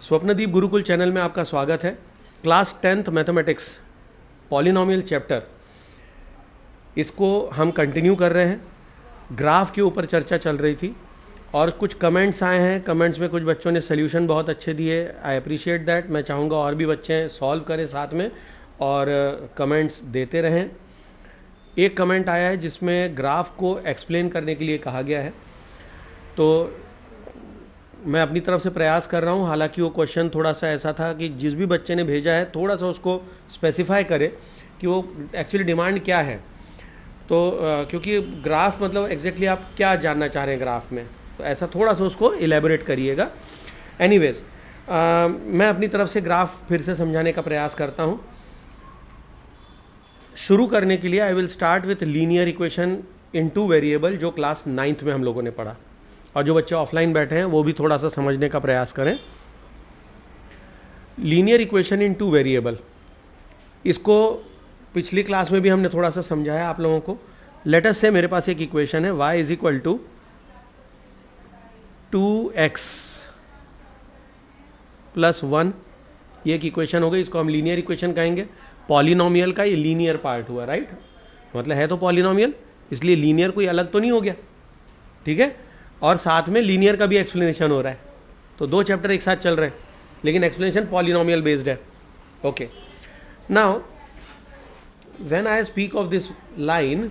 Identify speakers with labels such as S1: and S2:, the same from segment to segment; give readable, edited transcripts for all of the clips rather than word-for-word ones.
S1: Swapnadeep Gurukul channel में आपका स्वागत है। Class 10th mathematics polynomial chapter, इसको हम कंटिन्यू कर रहे हैं। ग्राफ के ऊपर चर्चा चल रही थी और कुछ कमेंट्स आए हैं। कमेंट्स में कुछ बच्चों ने सोल्यूशन बहुत अच्छे दिए। I appreciate that. मैं चाहूँगा और भी बच्चे सॉल्व करें साथ में और कमेंट्स देते रहें। एक कमेंट आया है जिसमें ग्राफ को एक्सप्लेन करने के लिए कहा गया है, तो मैं अपनी तरफ से प्रयास कर रहा हूँ। हालांकि वो क्वेश्चन थोड़ा सा ऐसा था कि जिस भी बच्चे ने भेजा है थोड़ा सा उसको स्पेसिफाई करे कि वो एक्चुअली डिमांड क्या है। तो क्योंकि ग्राफ मतलब एग्जैक्टली आप क्या जानना चाह रहे हैं ग्राफ में, तो ऐसा थोड़ा सा उसको इलेबोरेट करिएगा। एनीवेज, मैं अपनी तरफ से ग्राफ फिर से समझाने का प्रयास करता हूँ। शुरू करने के लिए I will start with linear equation in two variable, जो क्लास 9th में हम लोगों ने पढ़ा। और जो बच्चे ऑफलाइन बैठे हैं वो भी थोड़ा सा समझने का प्रयास करें। Linear equation in two variable, इसको पिछली क्लास में भी हमने थोड़ा सा समझाया आप लोगों को। लेट अस से मेरे पास एक इक्वेशन है y is equal to 2x plus 1। ये एक इक्वेशन हो गई, इसको हम लीनियर इक्वेशन कहेंगे। पॉलिनोमियल का ये लीनियर पार्ट हुआ, राइट? मतलब है तो पॉलिनोमियल, इसलिए लीनियर कोई अलग तो नहीं हो गया, ठीक है। और साथ में लीनियर का भी एक्सप्लेनेशन हो रहा है, तो दो चैप्टर एक साथ चल रहे हैं, लेकिन एक्सप्लेनेशन पॉलिनोमियल बेस्ड है। Okay, now when I speak of this line,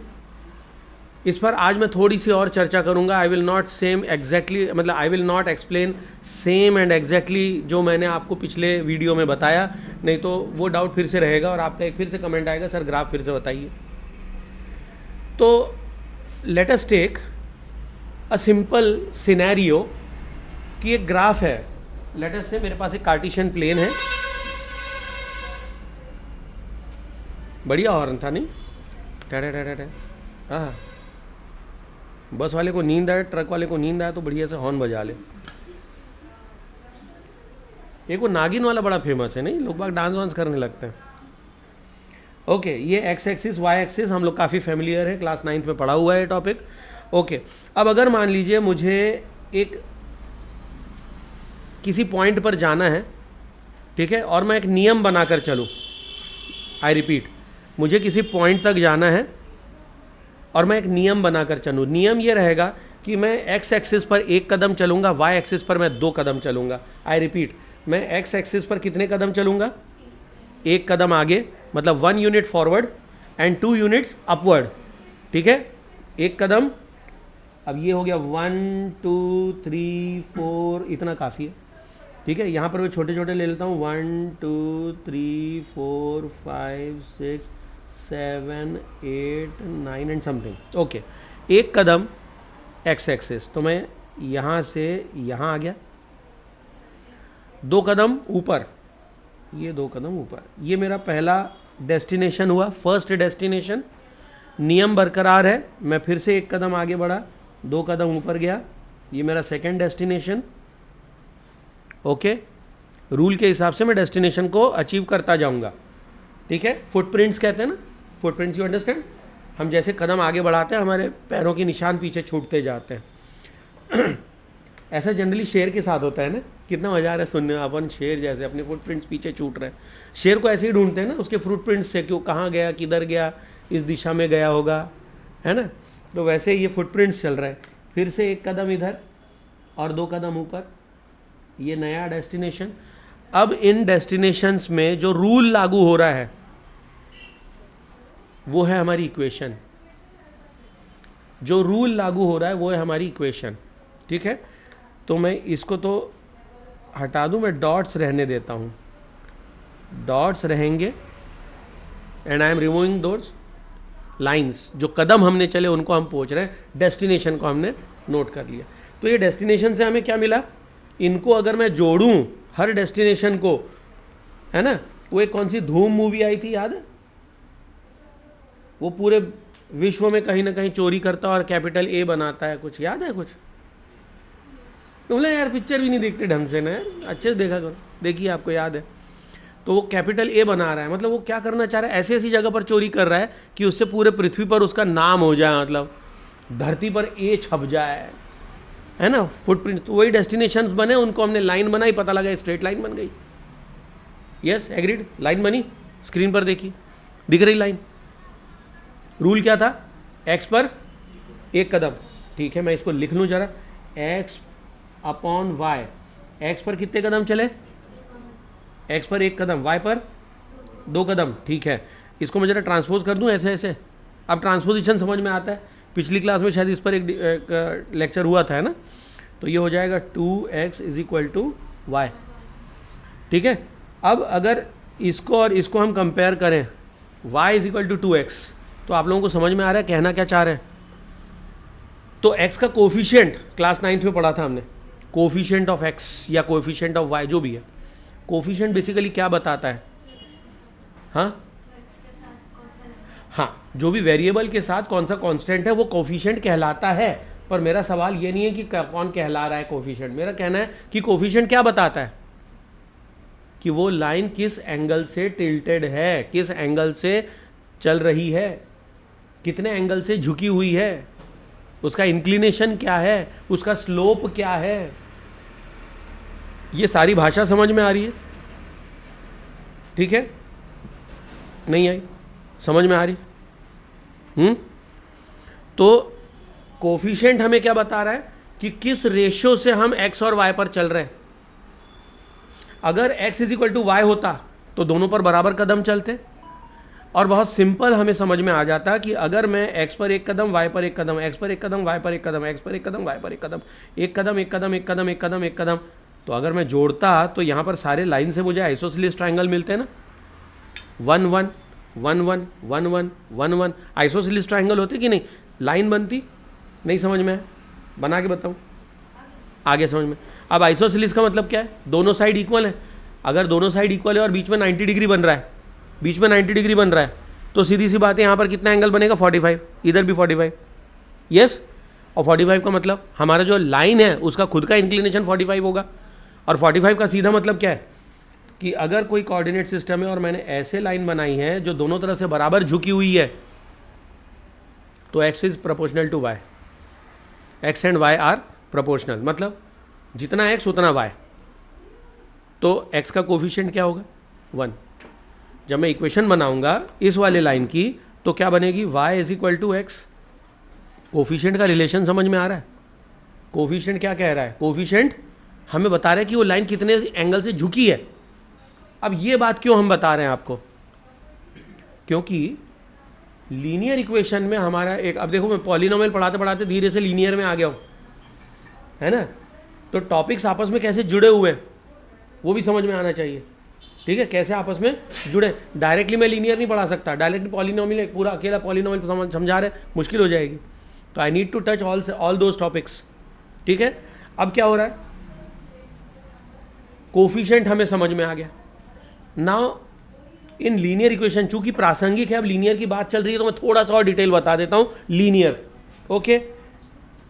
S1: इस पर आज मैं थोड़ी सी और चर्चा करूंगा। I will not same exactly, मतलब I will not explain same and exactly जो मैंने आपको पिछले वीडियो में बताया, नहीं तो वो डाउट फिर से रहेगा और आपका एक फिर से कमेंट आएगा, सर ग्राफ फिर से बताइए। तो let us take a simple scenario कि एक ग्राफ है। लेट अस से मेरे पास एक कार्टेशियन प्लेन है। बढ़िया हॉर्न था नहीं? हाँ, बस वाले को नींद आए, ट्रक वाले को नींद आए तो बढ़िया से हॉर्न बजा ले। एक वो नागिन वाला बड़ा फेमस है नहीं, लोग बाग डांस वांस करने लगते हैं। ओके, ये एक्स एक्सिस वाई एक्सिस हम लोग काफ़ी फेमिलियर है, क्लास 9th में पढ़ा हुआ है ये टॉपिक। ओके, अब अगर मान लीजिए मुझे एक किसी पॉइंट पर जाना है, ठीक है, और मैं एक नियम बनाकर चलूँ। आई रिपीट, मुझे किसी पॉइंट तक जाना है और मैं एक नियम बनाकर चलूँ। नियम ये रहेगा कि मैं एक्स एक्सिस पर एक कदम चलूँगा, वाई एक्सिस पर मैं 2 कदम चलूँगा। आई रिपीट, मैं एक्स एक्सिस पर कितने कदम चलूँगा? 1 कदम आगे, मतलब 1 unit forward and 2 units upward, ठीक है। 1 कदम, अब ये हो गया 1 2 3 4, इतना काफ़ी है, ठीक है। यहाँ पर मैं छोटे छोटे ले लेता हूँ, 1 2 3 4 5 6 7 8 9 and something. Okay, 1 Kadam x axis, तो मैं यहाँ से यहाँ आ गया। 2 कदम ऊपर, ये 2 कदम ऊपर, ये मेरा पहला डेस्टिनेशन हुआ, फर्स्ट डेस्टिनेशन। नियम बरकरार है, मैं फिर से 1 कदम आगे बढ़ा, 2 कदम ऊपर गया, ये मेरा सेकेंड डेस्टिनेशन। ओके, रूल के हिसाब से मैं डेस्टिनेशन को अचीव करता जाऊंगा, ठीक है। फुटप्रिंट्स कहते हैं ना, फुटप्रिंट्स, यू अंडरस्टैंड। हम जैसे कदम आगे बढ़ाते हैं, हमारे पैरों के निशान पीछे छूटते जाते हैं। ऐसा जनरली शेर के साथ होता है ना, कितना मजा आ रहा है सुनने में। अपन शेर जैसे अपने फुटप्रिंट्स पीछे छूट रहे हैं, शेर को ऐसे ही ढूंढते हैं ना, उसके फुटप्रिंट्स से, क्यों, कहाँ गया, किधर गया, इस दिशा में गया होगा, है ना। तो वैसे ये फुटप्रिंट्स चल रहा है। फिर से 1 कदम इधर और 2 कदम ऊपर, ये नया डेस्टिनेशन। अब इन डेस्टिनेशंस में जो रूल लागू हो रहा है वो है हमारी इक्वेशन। जो रूल लागू हो रहा है वो है हमारी इक्वेशन, ठीक है। तो मैं इसको तो हटा दूं, मैं डॉट्स रहने देता हूं, डॉट्स रहेंगे and I am removing those lines. जो कदम हमने चले उनको हम पहुंच रहे हैं, डेस्टिनेशन को हमने नोट कर लिया। तो ये डेस्टिनेशन से हमें क्या मिला? इनको अगर मैं जोड़ूं, हर डेस्टिनेशन को, है ना, वो एक कौन सी धूम मूवी आई थी, याद है? वो पूरे विश्व में कहीं ना कहीं चोरी करता और कैपिटल ए बनाता है, कुछ याद है? कुछ बोले यार पिक्चर भी नहीं देखते ढंग से ना, अच्छे से देखा करो, देखिए आपको याद है। तो वो कैपिटल ए बना रहा है, मतलब वो क्या करना चाह रहा है, ऐसी ऐसी जगह पर चोरी कर रहा है कि उससे पूरे पृथ्वी पर उसका नाम हो जाए, मतलब धरती पर ए छप जाए, है ना, फुटप्रिंट, तो वही डेस्टिनेशंस बने, उनको हमने लाइन बनाई, पता लगा एक स्ट्रेट लाइन बन गई। यस, एग्रीड, लाइन बनी, स्क्रीन पर देखी, दिख रही लाइन। रूल क्या था, एक्स पर एक कदम। ठीक है, मैं इसको लिख लूँ जरा, एक्स अपॉन वाई, एक्स पर कितने कदम चले, एक्स पर एक कदम, वाई पर दो कदम। ठीक है, इसको मैं जरा ट्रांसपोज कर दूं ऐसे ऐसे, अब ट्रांसपोजिशन समझ में आता है, पिछली क्लास में शायद इस पर एक लेक्चर हुआ था, है ना। तो ये हो जाएगा 2x is equal to Y. ठीक है, अब अगर इसको और इसको हम कंपेयर करें, y is equal to 2x, तो आप लोगों को समझ में आ रहा है कहना क्या चाह रहे हैं। तो x का कोफिशिएंट क्लास 9th में पढ़ा था हमने, कोफिशिएंट ऑफ x या कोफिशिएंट ऑफ y जो भी है, कोफिशिएंट बेसिकली क्या बताता है, हाँ हाँ, जो भी वेरिएबल के साथ कौन सा कांस्टेंट है वो कोफिशिएंट कहलाता है। पर मेरा सवाल ये नहीं है कि कौन कहला रहा है कोफिशिएंट, मेरा कहना है कि कोफिशिएंट क्या बताता है, कि वो लाइन किस एंगल से टिल्टेड है, किस एंगल से चल रही है, कितने एंगल से झुकी हुई है, उसका इंक्लिनेशन क्या है, उसका स्लोप क्या है। ये सारी भाषा समझ में आ रही है, ठीक है, नहीं आई, समझ में आ रही। तो कोफिशिएंट हमें क्या बता रहा है कि किस रेशियो से हम x और y पर चल रहे हैं। अगर x is equal to Y होता तो दोनों पर बराबर कदम चलते, और बहुत सिंपल हमें समझ में आ जाता कि अगर मैं x पर एक कदम, y पर एक कदम, x पर एक कदम, y पर एक कदम, x पर एक कदम, y पर एक कदम, एक कदम एक कदम एक कदम एक कदम एक कदम, तो अगर मैं जोड़ता तो यहाँ पर सारे लाइन से मुझे आइसोसेलेस ट्रायंगल मिलते हैं ना, 1 1 1 1 1 1 1 1, आइसोसेलेस ट्रायंगल होते कि नहीं, लाइन बनती। नहीं समझ में, बना के बताऊँ, आगे समझ में। अब आइसोसेलेस का मतलब क्या है, दोनों साइड इक्वल है। अगर दोनों साइड इक्वल है और बीच में 90 डिग्री बन रहा है, बीच में 90 डिग्री बन रहा है, तो सीधी सी बात है यहाँ पर कितना एंगल बनेगा, 45, इधर भी 45। यस, और 45 का मतलब हमारा जो लाइन है उसका खुद का इंक्लिनेशन 45 होगा। और 45 का सीधा मतलब क्या है कि अगर कोई कोऑर्डिनेट सिस्टम है और मैंने ऐसे लाइन बनाई है जो दोनों तरफ से बराबर झुकी हुई है, तो x is proportional to y, x and y are proportional, मतलब जितना x उतना y। तो x का कोफिशिएंट क्या होगा, 1। जब मैं इक्वेशन बनाऊंगा इस वाले लाइन की तो क्या बनेगी, y is equal to X. Coefficient का रिलेशन समझ में आ रहा है, कोफिशिएंट क्या कह रहा है, कोफिशिएंट हमें बता रहा है कि वो लाइन कितने एंगल से झुकी है। अब ये बात क्यों हम बता रहे हैं आपको, क्योंकि लीनियर इक्वेशन में हमारा एक, अब देखो मैं पॉलिनोमियल पढ़ाते पढ़ाते धीरे से लीनियर में आ गया हूँ, है ना। तो टॉपिक्स आपस में कैसे जुड़े हुए हैं वो भी समझ में आना चाहिए, ठीक है, कैसे आपस में जुड़े। डायरेक्टली मैं लीनियर नहीं पढ़ा सकता, डायरेक्टली पॉलिनोमियल पूरा अकेला पॉलिनोमियल समझा रहे मुश्किल हो जाएगी। तो I need to touch all those topics, ठीक है। अब क्या हो रहा है, कोफिशिएंट हमें समझ में आ गया। नाउ इन लीनियर इक्वेशन, चूंकि प्रासंगिक है, अब लीनियर की बात चल रही है तो मैं थोड़ा सा और डिटेल बता देता हूं। लीनियर, ओके,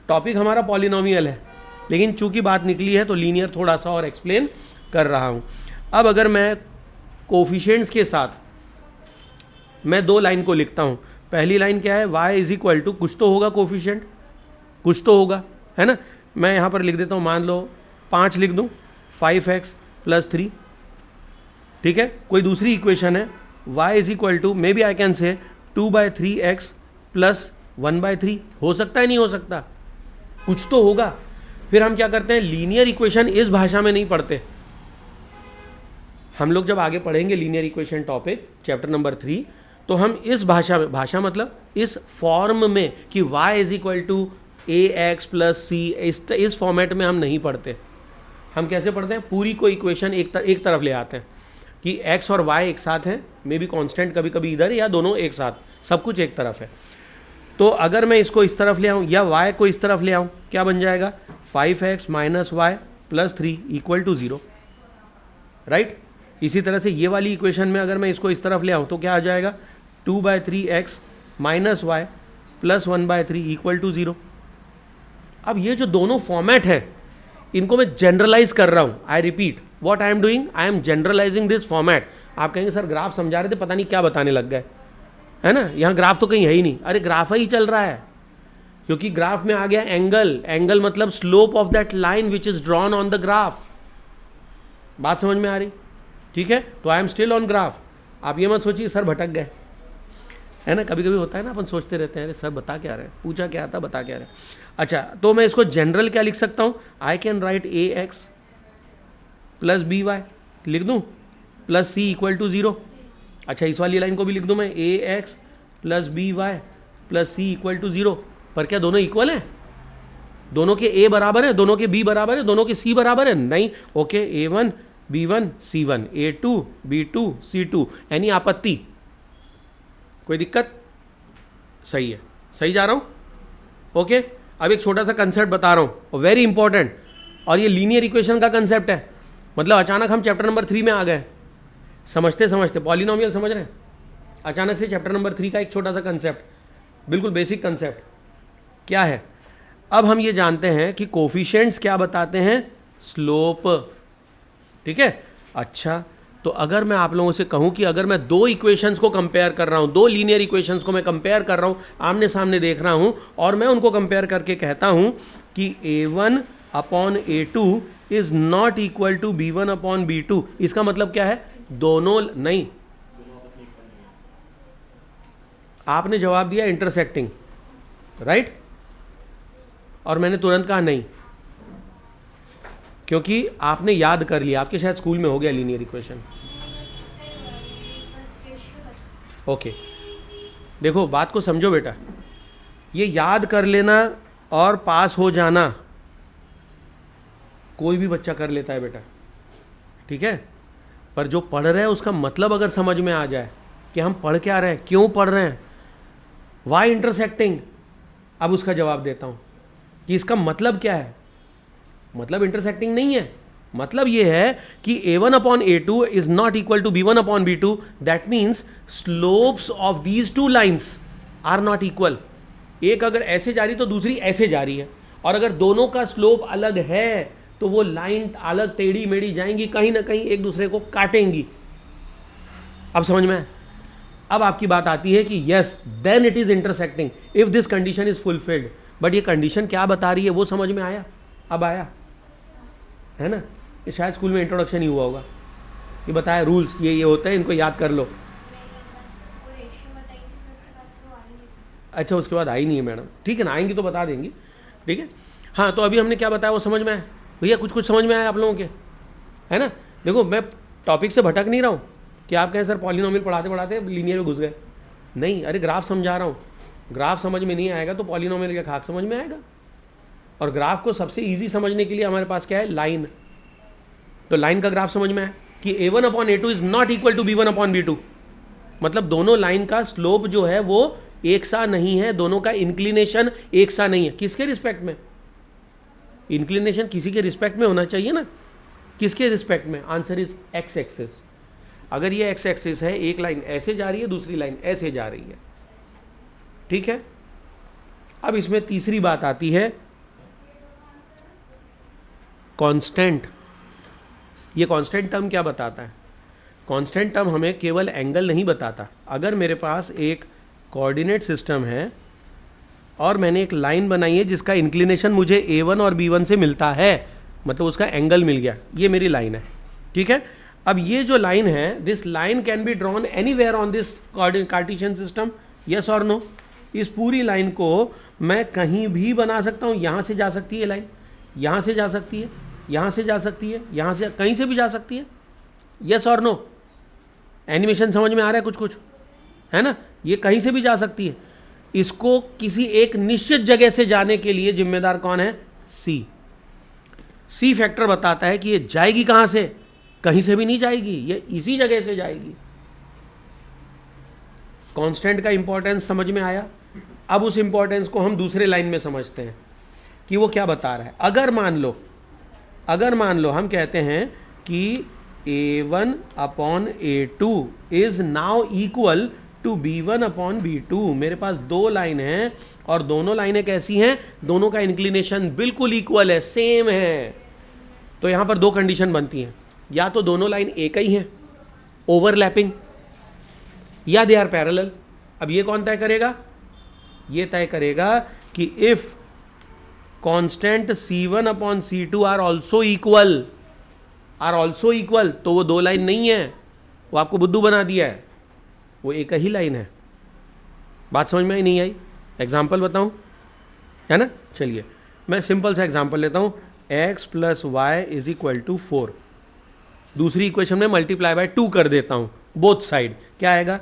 S1: टॉपिक हमारा पॉलिनोमियल है, लेकिन चूंकि बात निकली है तो लीनियर थोड़ा सा और एक्सप्लेन कर रहा हूं। अब अगर मैं कोफिशिएंट्स के साथ मैं दो लाइन को लिखता हूं, पहली लाइन क्या है, y इज इक्वल टू, कुछ तो होगा कोफिशिएंट, कुछ तो होगा, है ना। मैं यहां पर लिख देता हूं, मान लो 5 लिख दूं, 5x + 3, ठीक है। कोई दूसरी इक्वेशन है, y is equal to, maybe I can say 2/3x + 1/3, हो सकता है नहीं हो सकता, कुछ तो होगा। फिर हम क्या करते हैं, लीनियर इक्वेशन इस भाषा में नहीं पढ़ते। हम लोग जब आगे पढ़ेंगे linear equation topic chapter number 3, तो हम इस भाषा में, भाषा मतलब इस फॉर्म में कि y is equal to ax + c, इस फॉर्मेट में हम नहीं पढ़ते। हम कैसे पढ़ते हैं, पूरी कोई इक्वेशन एक तरफ ले आते हैं कि x और y एक साथ हैं, मे बी कॉन्स्टेंट कभी कभी इधर, या दोनों एक साथ, सब कुछ एक तरफ है। तो अगर मैं इसको इस तरफ ले आऊँ या y को इस तरफ ले आऊँ, क्या बन जाएगा, 5x - y + 3 = 0, राइट। इसी तरह से ये वाली इक्वेशन में अगर मैं इसको इस तरफ ले आऊँ तो क्या आ जाएगा, 2/3x - y + 1/3 = 0। अब ये जो दोनों फॉर्मेट है इनको मैं जनरलाइज कर रहा हूँ। I repeat what I am doing, I am generalizing this format. आप कहेंगे सर ग्राफ समझा रहे थे, पता नहीं क्या बताने लग गए, है ना, यहाँ ग्राफ तो कहीं है ही नहीं। अरे ग्राफ ही चल रहा है, क्योंकि ग्राफ में आ गया एंगल, एंगल मतलब slope of that line which is drawn on the graph. बात समझ में आ रही? ठीक है, तो I am still on graph. आप ये मत सोचिए सर भटक गए, है ना, कभी कभी होता है ना, अपन सोचते रहते हैं सर बता क्या रहे, पूछा क्या था, बता क्या रहे। अच्छा, तो मैं इसको जनरल क्या लिख सकता हूँ, I can write A x plus B Y लिख दूँ प्लस सी इक्वल टू 0। अच्छा, इस वाली लाइन को भी लिख दूँ मैं, a x plus B y plus c equal to 0। पर क्या दोनों इक्वल हैं? दोनों के ए बराबर है, दोनों के बी बराबर है, दोनों के सी बराबर है? नहीं। Okay, A1 B1 C1, A2 B2 C2, यानी आपत्ति? कोई दिक्कत? सही है, सही जा रहा हूं? ओके, अब एक छोटा सा कंसेप्ट बता रहा हूं, वेरी इंपॉर्टेंट, और ये लीनियर इक्वेशन का कंसेप्ट है। मतलब अचानक हम चैप्टर नंबर 3 में आ गए, समझते समझते पॉलिनोमियल समझ रहे हैं, अचानक से चैप्टर नंबर 3 का एक छोटा सा कंसेप्ट, बिल्कुल बेसिक कंसेप्ट क्या है। अब हम ये जानते हैं कि कोफिशिएंट्स क्या बताते हैं, स्लोप, ठीक है। अच्छा, तो अगर मैं आप लोगों से कहूं कि अगर मैं दो इक्वेशंस को कंपेयर कर रहा हूं, दो लीनियर इक्वेशंस को मैं कंपेयर कर रहा हूं, आमने सामने देख रहा हूं, और मैं उनको कंपेयर करके कहता हूं कि A1 upon A2 is not equal to B1 upon B2, इसका मतलब क्या है, दोनों नहीं। आपने जवाब दिया इंटरसेक्टिंग, राइट, और मैंने तुरंत कहा नहीं, क्योंकि आपने याद कर लिया, आपके शायद स्कूल में हो गया लीनियर इक्वेशन। ओके, देखो बात को समझो बेटा, ये याद कर लेना और पास हो जाना कोई भी बच्चा कर लेता है बेटा, ठीक है। पर जो पढ़ रहे हैं उसका मतलब अगर समझ में आ जाए कि हम पढ़ क्या रहे हैं, क्यों पढ़ रहे हैं, वाई इंटरसेक्टिंग, अब उसका जवाब देता हूं कि इसका मतलब क्या है। मतलब इंटरसेक्टिंग नहीं है, मतलब ये है कि A1 upon A2 is not equal to B1 upon B2, that means slopes of these two lines are not equal. एक अगर ऐसे जा रही तो दूसरी ऐसे जा रही है, और अगर दोनों का स्लोप अलग है तो वो लाइन अलग टेढ़ी मेढ़ी जाएंगी, कहीं ना कहीं एक दूसरे को काटेंगी। अब समझ में है? अब आपकी बात आती है कि yes then it is intersecting if this condition is fulfilled. But ये कंडीशन क्या बता रही है वो समझ में आया? अब आया है ना, ये शायद स्कूल में इंट्रोडक्शन ही हुआ होगा, ये बताया रूल्स ये होते हैं, इनको याद कर लो। अच्छा, उसके बाद आई नहीं है मैडम, ठीक है ना, आएंगी तो बता देंगी, ठीक है। हाँ, तो अभी हमने क्या बताया वो समझ में आया भैया? कुछ कुछ समझ में आया आप लोगों के, है ना। देखो मैं टॉपिक से भटक नहीं रहा हूँ कि आप कहें सर पॉलिनोमियल पढ़ाते पढ़ाते लीनियर में घुस गए, नहीं, अरे ग्राफ समझा रहा हूँ। ग्राफ समझ में नहीं आएगा तो पॉलिनोमियल का खाक समझ में आएगा। और ग्राफ को सबसे इजी समझने के लिए हमारे पास क्या है, लाइन। तो लाइन का ग्राफ समझ में आया कि A1 upon A2 is not equal to B1 upon B2, मतलब दोनों लाइन का स्लोप जो है वो एक सा नहीं है, दोनों का इंक्लिनेशन एक सा नहीं है। किसके रिस्पेक्ट में? इंक्लिनेशन किसी के रिस्पेक्ट में होना चाहिए ना, किसके रिस्पेक्ट में? Answer is x axis. अगर ये एक्स एक्सिस है, एक लाइन ऐसे जा रही है, दूसरी लाइन ऐसे जा रही है, ठीक है। अब इसमें तीसरी बात आती है कांस्टेंट। ये कांस्टेंट टर्म क्या बताता है? कांस्टेंट टर्म हमें केवल एंगल नहीं बताता। अगर मेरे पास एक कोऑर्डिनेट सिस्टम है और मैंने एक लाइन बनाई है जिसका इंक्लिनेशन मुझे A1 और B1 से मिलता है, मतलब उसका एंगल मिल गया, ये मेरी लाइन है, ठीक है। अब ये जो लाइन है, this line can be drawn anywhere on this Cartesian system, yes और नो। इस पूरी लाइन को मैं कहीं भी बना सकता हूँ, यहाँ से जा सकती है लाइन, यहाँ से जा सकती है, यहाँ से जा सकती है, यहाँ से कहीं से भी जा सकती है, यस और नो। एनिमेशन समझ में आ रहा है कुछ कुछ, है ना, ये कहीं से भी जा सकती है। इसको किसी एक निश्चित जगह से जाने के लिए जिम्मेदार कौन है? सी फैक्टर बताता है कि ये जाएगी कहां से, कहीं से भी नहीं जाएगी, ये इसी जगह से जाएगी। कांस्टेंट का इंपॉर्टेंस समझ में आया? अब उस इंपॉर्टेंस को हम दूसरे लाइन में समझते हैं कि वो क्या बता रहा है। अगर मान लो हम कहते हैं कि A1 upon A2 is now equal to B1 upon B2। मेरे पास दो लाइन हैं और दोनों लाइनें कैसी हैं? दोनों का इंक्लिनेशन बिल्कुल इक्वल है, सेम है। तो यहां पर दो कंडीशन बनती हैं, या तो दोनों लाइन एक ही हैं, ओवरलैपिंग, या दे आर पैरेलल। अब ये कौन तय करेगा? ये तय करेगा कि if constant C1 upon C2 are also equal, तो वो दो लाइन नहीं है, वो आपको बुद्धू बना दिया है, वो एक ही लाइन है। बात समझ में आई नहीं आई? एग्जाम्पल बताऊं, है ना? चलिए मैं सिंपल सा एग्जाम्पल लेता हूं, x plus Y is equal to 4, दूसरी इक्वेशन में मल्टीप्लाई बाय 2 कर देता हूं बोथ साइड, क्या आएगा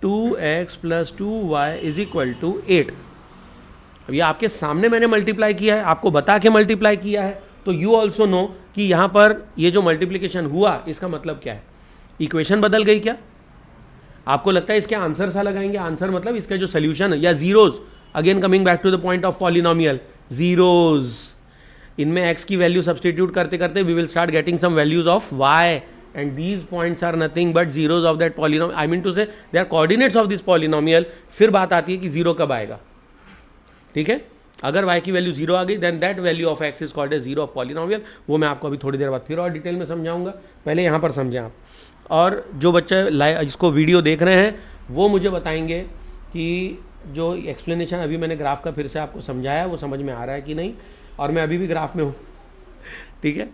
S1: 2x plus 2y is equal to 8। अब ये आपके सामने मैंने मल्टीप्लाई किया है, आपको बता के मल्टीप्लाई किया है, तो यू ऑल्सो नो कि यहां पर ये जो मल्टीप्लीकेशन हुआ इसका मतलब क्या है, इक्वेशन बदल गई क्या? आपको लगता है इसके आंसर सा लगाएंगे, आंसर मतलब इसका जो सोल्यूशन है, या zeros, again coming back to the point of polynomial, zeros, इनमें x की वैल्यू सब्सटीट्यूट करते करते we will start getting some values of y, and these points are nothing but zeros of that polynomial, I mean to say they are coordinates of this polynomial। फिर बात आती है कि zero कब आएगा, ठीक है? अगर y की वैल्यू जीरो आ गई then that value of x is called as zero of polynomial. वो मैं आपको अभी थोड़ी देर बाद फिर और डिटेल में समझाऊंगा, पहले यहाँ पर समझें आप। और जो बच्चे जिसको वीडियो देख रहे हैं वो मुझे बताएंगे कि जो एक्सप्लेनेशन अभी मैंने ग्राफ का फिर से आपको समझाया वो समझ में आ रहा है कि नहीं, और मैं अभी भी ग्राफ में हूँ, ठीक है?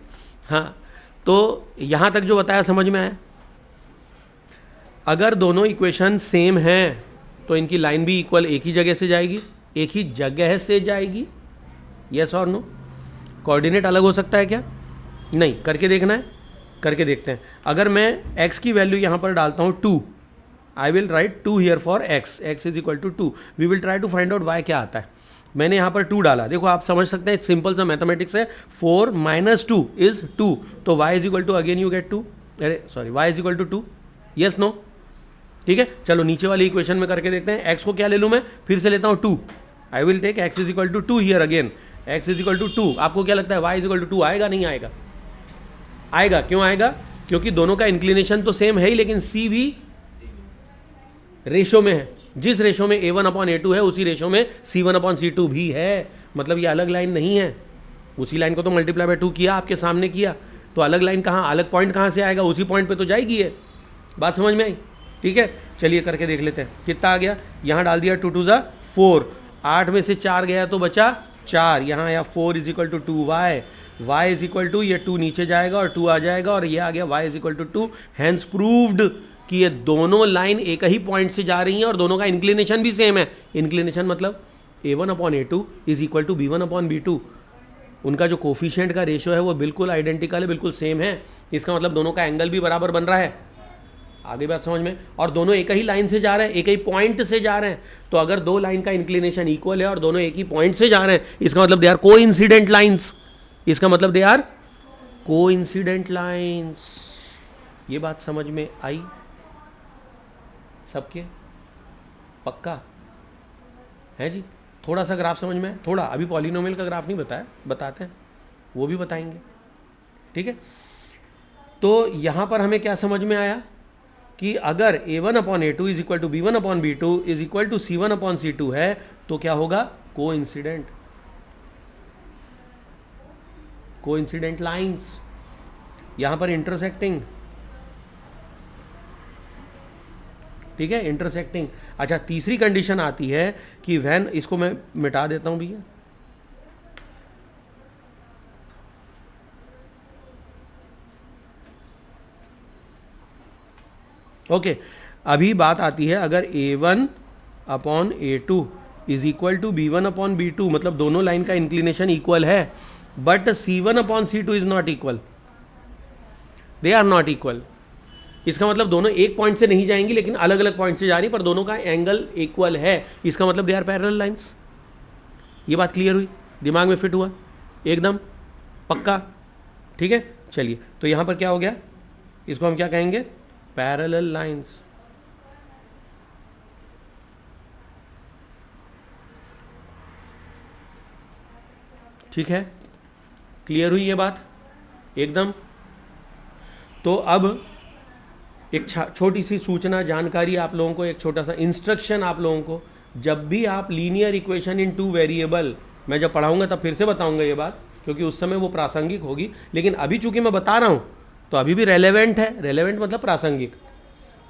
S1: हाँ, तो यहाँ तक जो बताया समझ में आया? अगर दोनों इक्वेशन सेम हैं तो इनकी लाइन भी इक्वल एक ही जगह से जाएगी, एक ही जगह से जाएगी, यस और नो? कोऑर्डिनेट अलग हो सकता है क्या? नहीं, करके देखना है, करके देखते हैं। अगर मैं x की वैल्यू यहाँ पर डालता हूँ 2, I will write 2 here for x is equal to 2, we will try to find out y क्या आता है। मैंने यहाँ पर 2 डाला, देखो आप समझ सकते हैं, सिंपल सा मैथमेटिक्स है, 4 माइनस 2 इज 2, तो y is equal to again you get 2, अरे sorry y is equal to 2, yes no? ठीक है, चलो नीचे वाली इक्वेशन में करके देखते हैं। x को क्या ले लूँ मैं, फिर से लेता हूँ 2, I will take x is equal to 2 here again, x is equal to 2। आपको क्या लगता है y इज इक्वल टू 2 आएगा नहीं आएगा? आएगा। क्यों आएगा? क्योंकि दोनों का इंक्लिनेशन तो सेम है ही, लेकिन c भी रेशो में है, जिस रेशो में a1 अपॉन a2 है उसी रेशो में c1 अपॉन c2 भी है। मतलब ये अलग लाइन नहीं है, उसी लाइन को तो मल्टीप्लाई बाय 2 किया, आपके सामने किया, तो अलग लाइन कहाँ, अलग पॉइंट कहाँ से आएगा? उसी पॉइंट पे तो जाएगी ये। बात समझ में आई? ठीक है, चलिए करके देख लेते हैं। कितना आ गया? यहाँ डाल दिया 2 2 ज़ा 4, 8 में से 4 गया तो बचा 4, यहाँ आया 4 is equal to 2y, y is equal to, ये 2 नीचे जाएगा और 2 आ जाएगा, और ये आ गया y is equal to 2। Hence proved कि ये दोनों लाइन एक ही पॉइंट से जा रही हैं और दोनों का इंक्लिनेशन भी सेम है। इंक्लिनेशन मतलब a1 upon a2 is equal to b1 upon b2, उनका जो कोफिशिएंट का रेशो है वो बिल्कुल आइडेंटिकल है, बिल्कुल सेम है। इसका मतलब दोनों का एंगल भी बराबर बन रहा है। आगे बात समझ में? और दोनों एक ही लाइन से जा रहे हैं, एक ही पॉइंट से जा रहे हैं। तो अगर दो लाइन का इंक्लिनेशन इक्वल है और दोनों एक ही पॉइंट से जा रहे हैं, इसका मतलब दे आर कोइंसिडेंट लाइंस, इसका मतलब दे आर कोइंसिडेंट लाइंस। ये बात समझ में आई सबके? पक्का है जी? थोड़ा सा ग्राफ समझ में? थोड़ा, अभी पॉलिनोमियल का ग्राफ नहीं बताया, बताते हैं, वो भी बताएंगे, ठीक है? तो यहाँ पर हमें क्या समझ में आया कि अगर a1 upon a2 is equal to b1 upon b2 is equal to c1 upon c2 है, तो क्या होगा? Coincident, coincident lines. यहाँ पर इंटरसेक्टिंग, ठीक है, इंटरसेक्टिंग। अच्छा, तीसरी कंडीशन आती है कि व्हेन, इसको मैं मिटा देता हूं भैया, ओके। अभी बात आती है अगर a1 upon a2 is equal to b1 upon b2, मतलब दोनों लाइन का इंक्लिनेशन इक्वल है, but c1 upon c2 is not equal, they are not equal. इसका मतलब दोनों एक पॉइंट से नहीं जाएंगी, लेकिन अलग अलग पॉइंट से जा रही, पर दोनों का एंगल इक्वल है। इसका मतलब दे आर पैरेलल लाइंस। ये बात क्लियर हुई? दिमाग में फिट हुआ एकदम पक्का? ठीक है, चलिए। तो यहाँ पर क्या हो गया? इसको हम क्या कहेंगे? Parallel lines. ठीक है, क्लियर हुई ये बात एकदम? तो अब एक छोटी सी सूचना, जानकारी आप लोगों को, एक छोटा सा इंस्ट्रक्शन आप लोगों को, जब भी आप लीनियर इक्वेशन इन 2 वेरिएबल, मैं जब पढ़ाऊंगा तब फिर से बताऊंगा ये बात, क्योंकि उस समय वो प्रासंगिक होगी, लेकिन अभी चूंकि मैं बता रहा हूँ तो अभी भी रेलेवेंट है। रेलेवेंट मतलब प्रासंगिक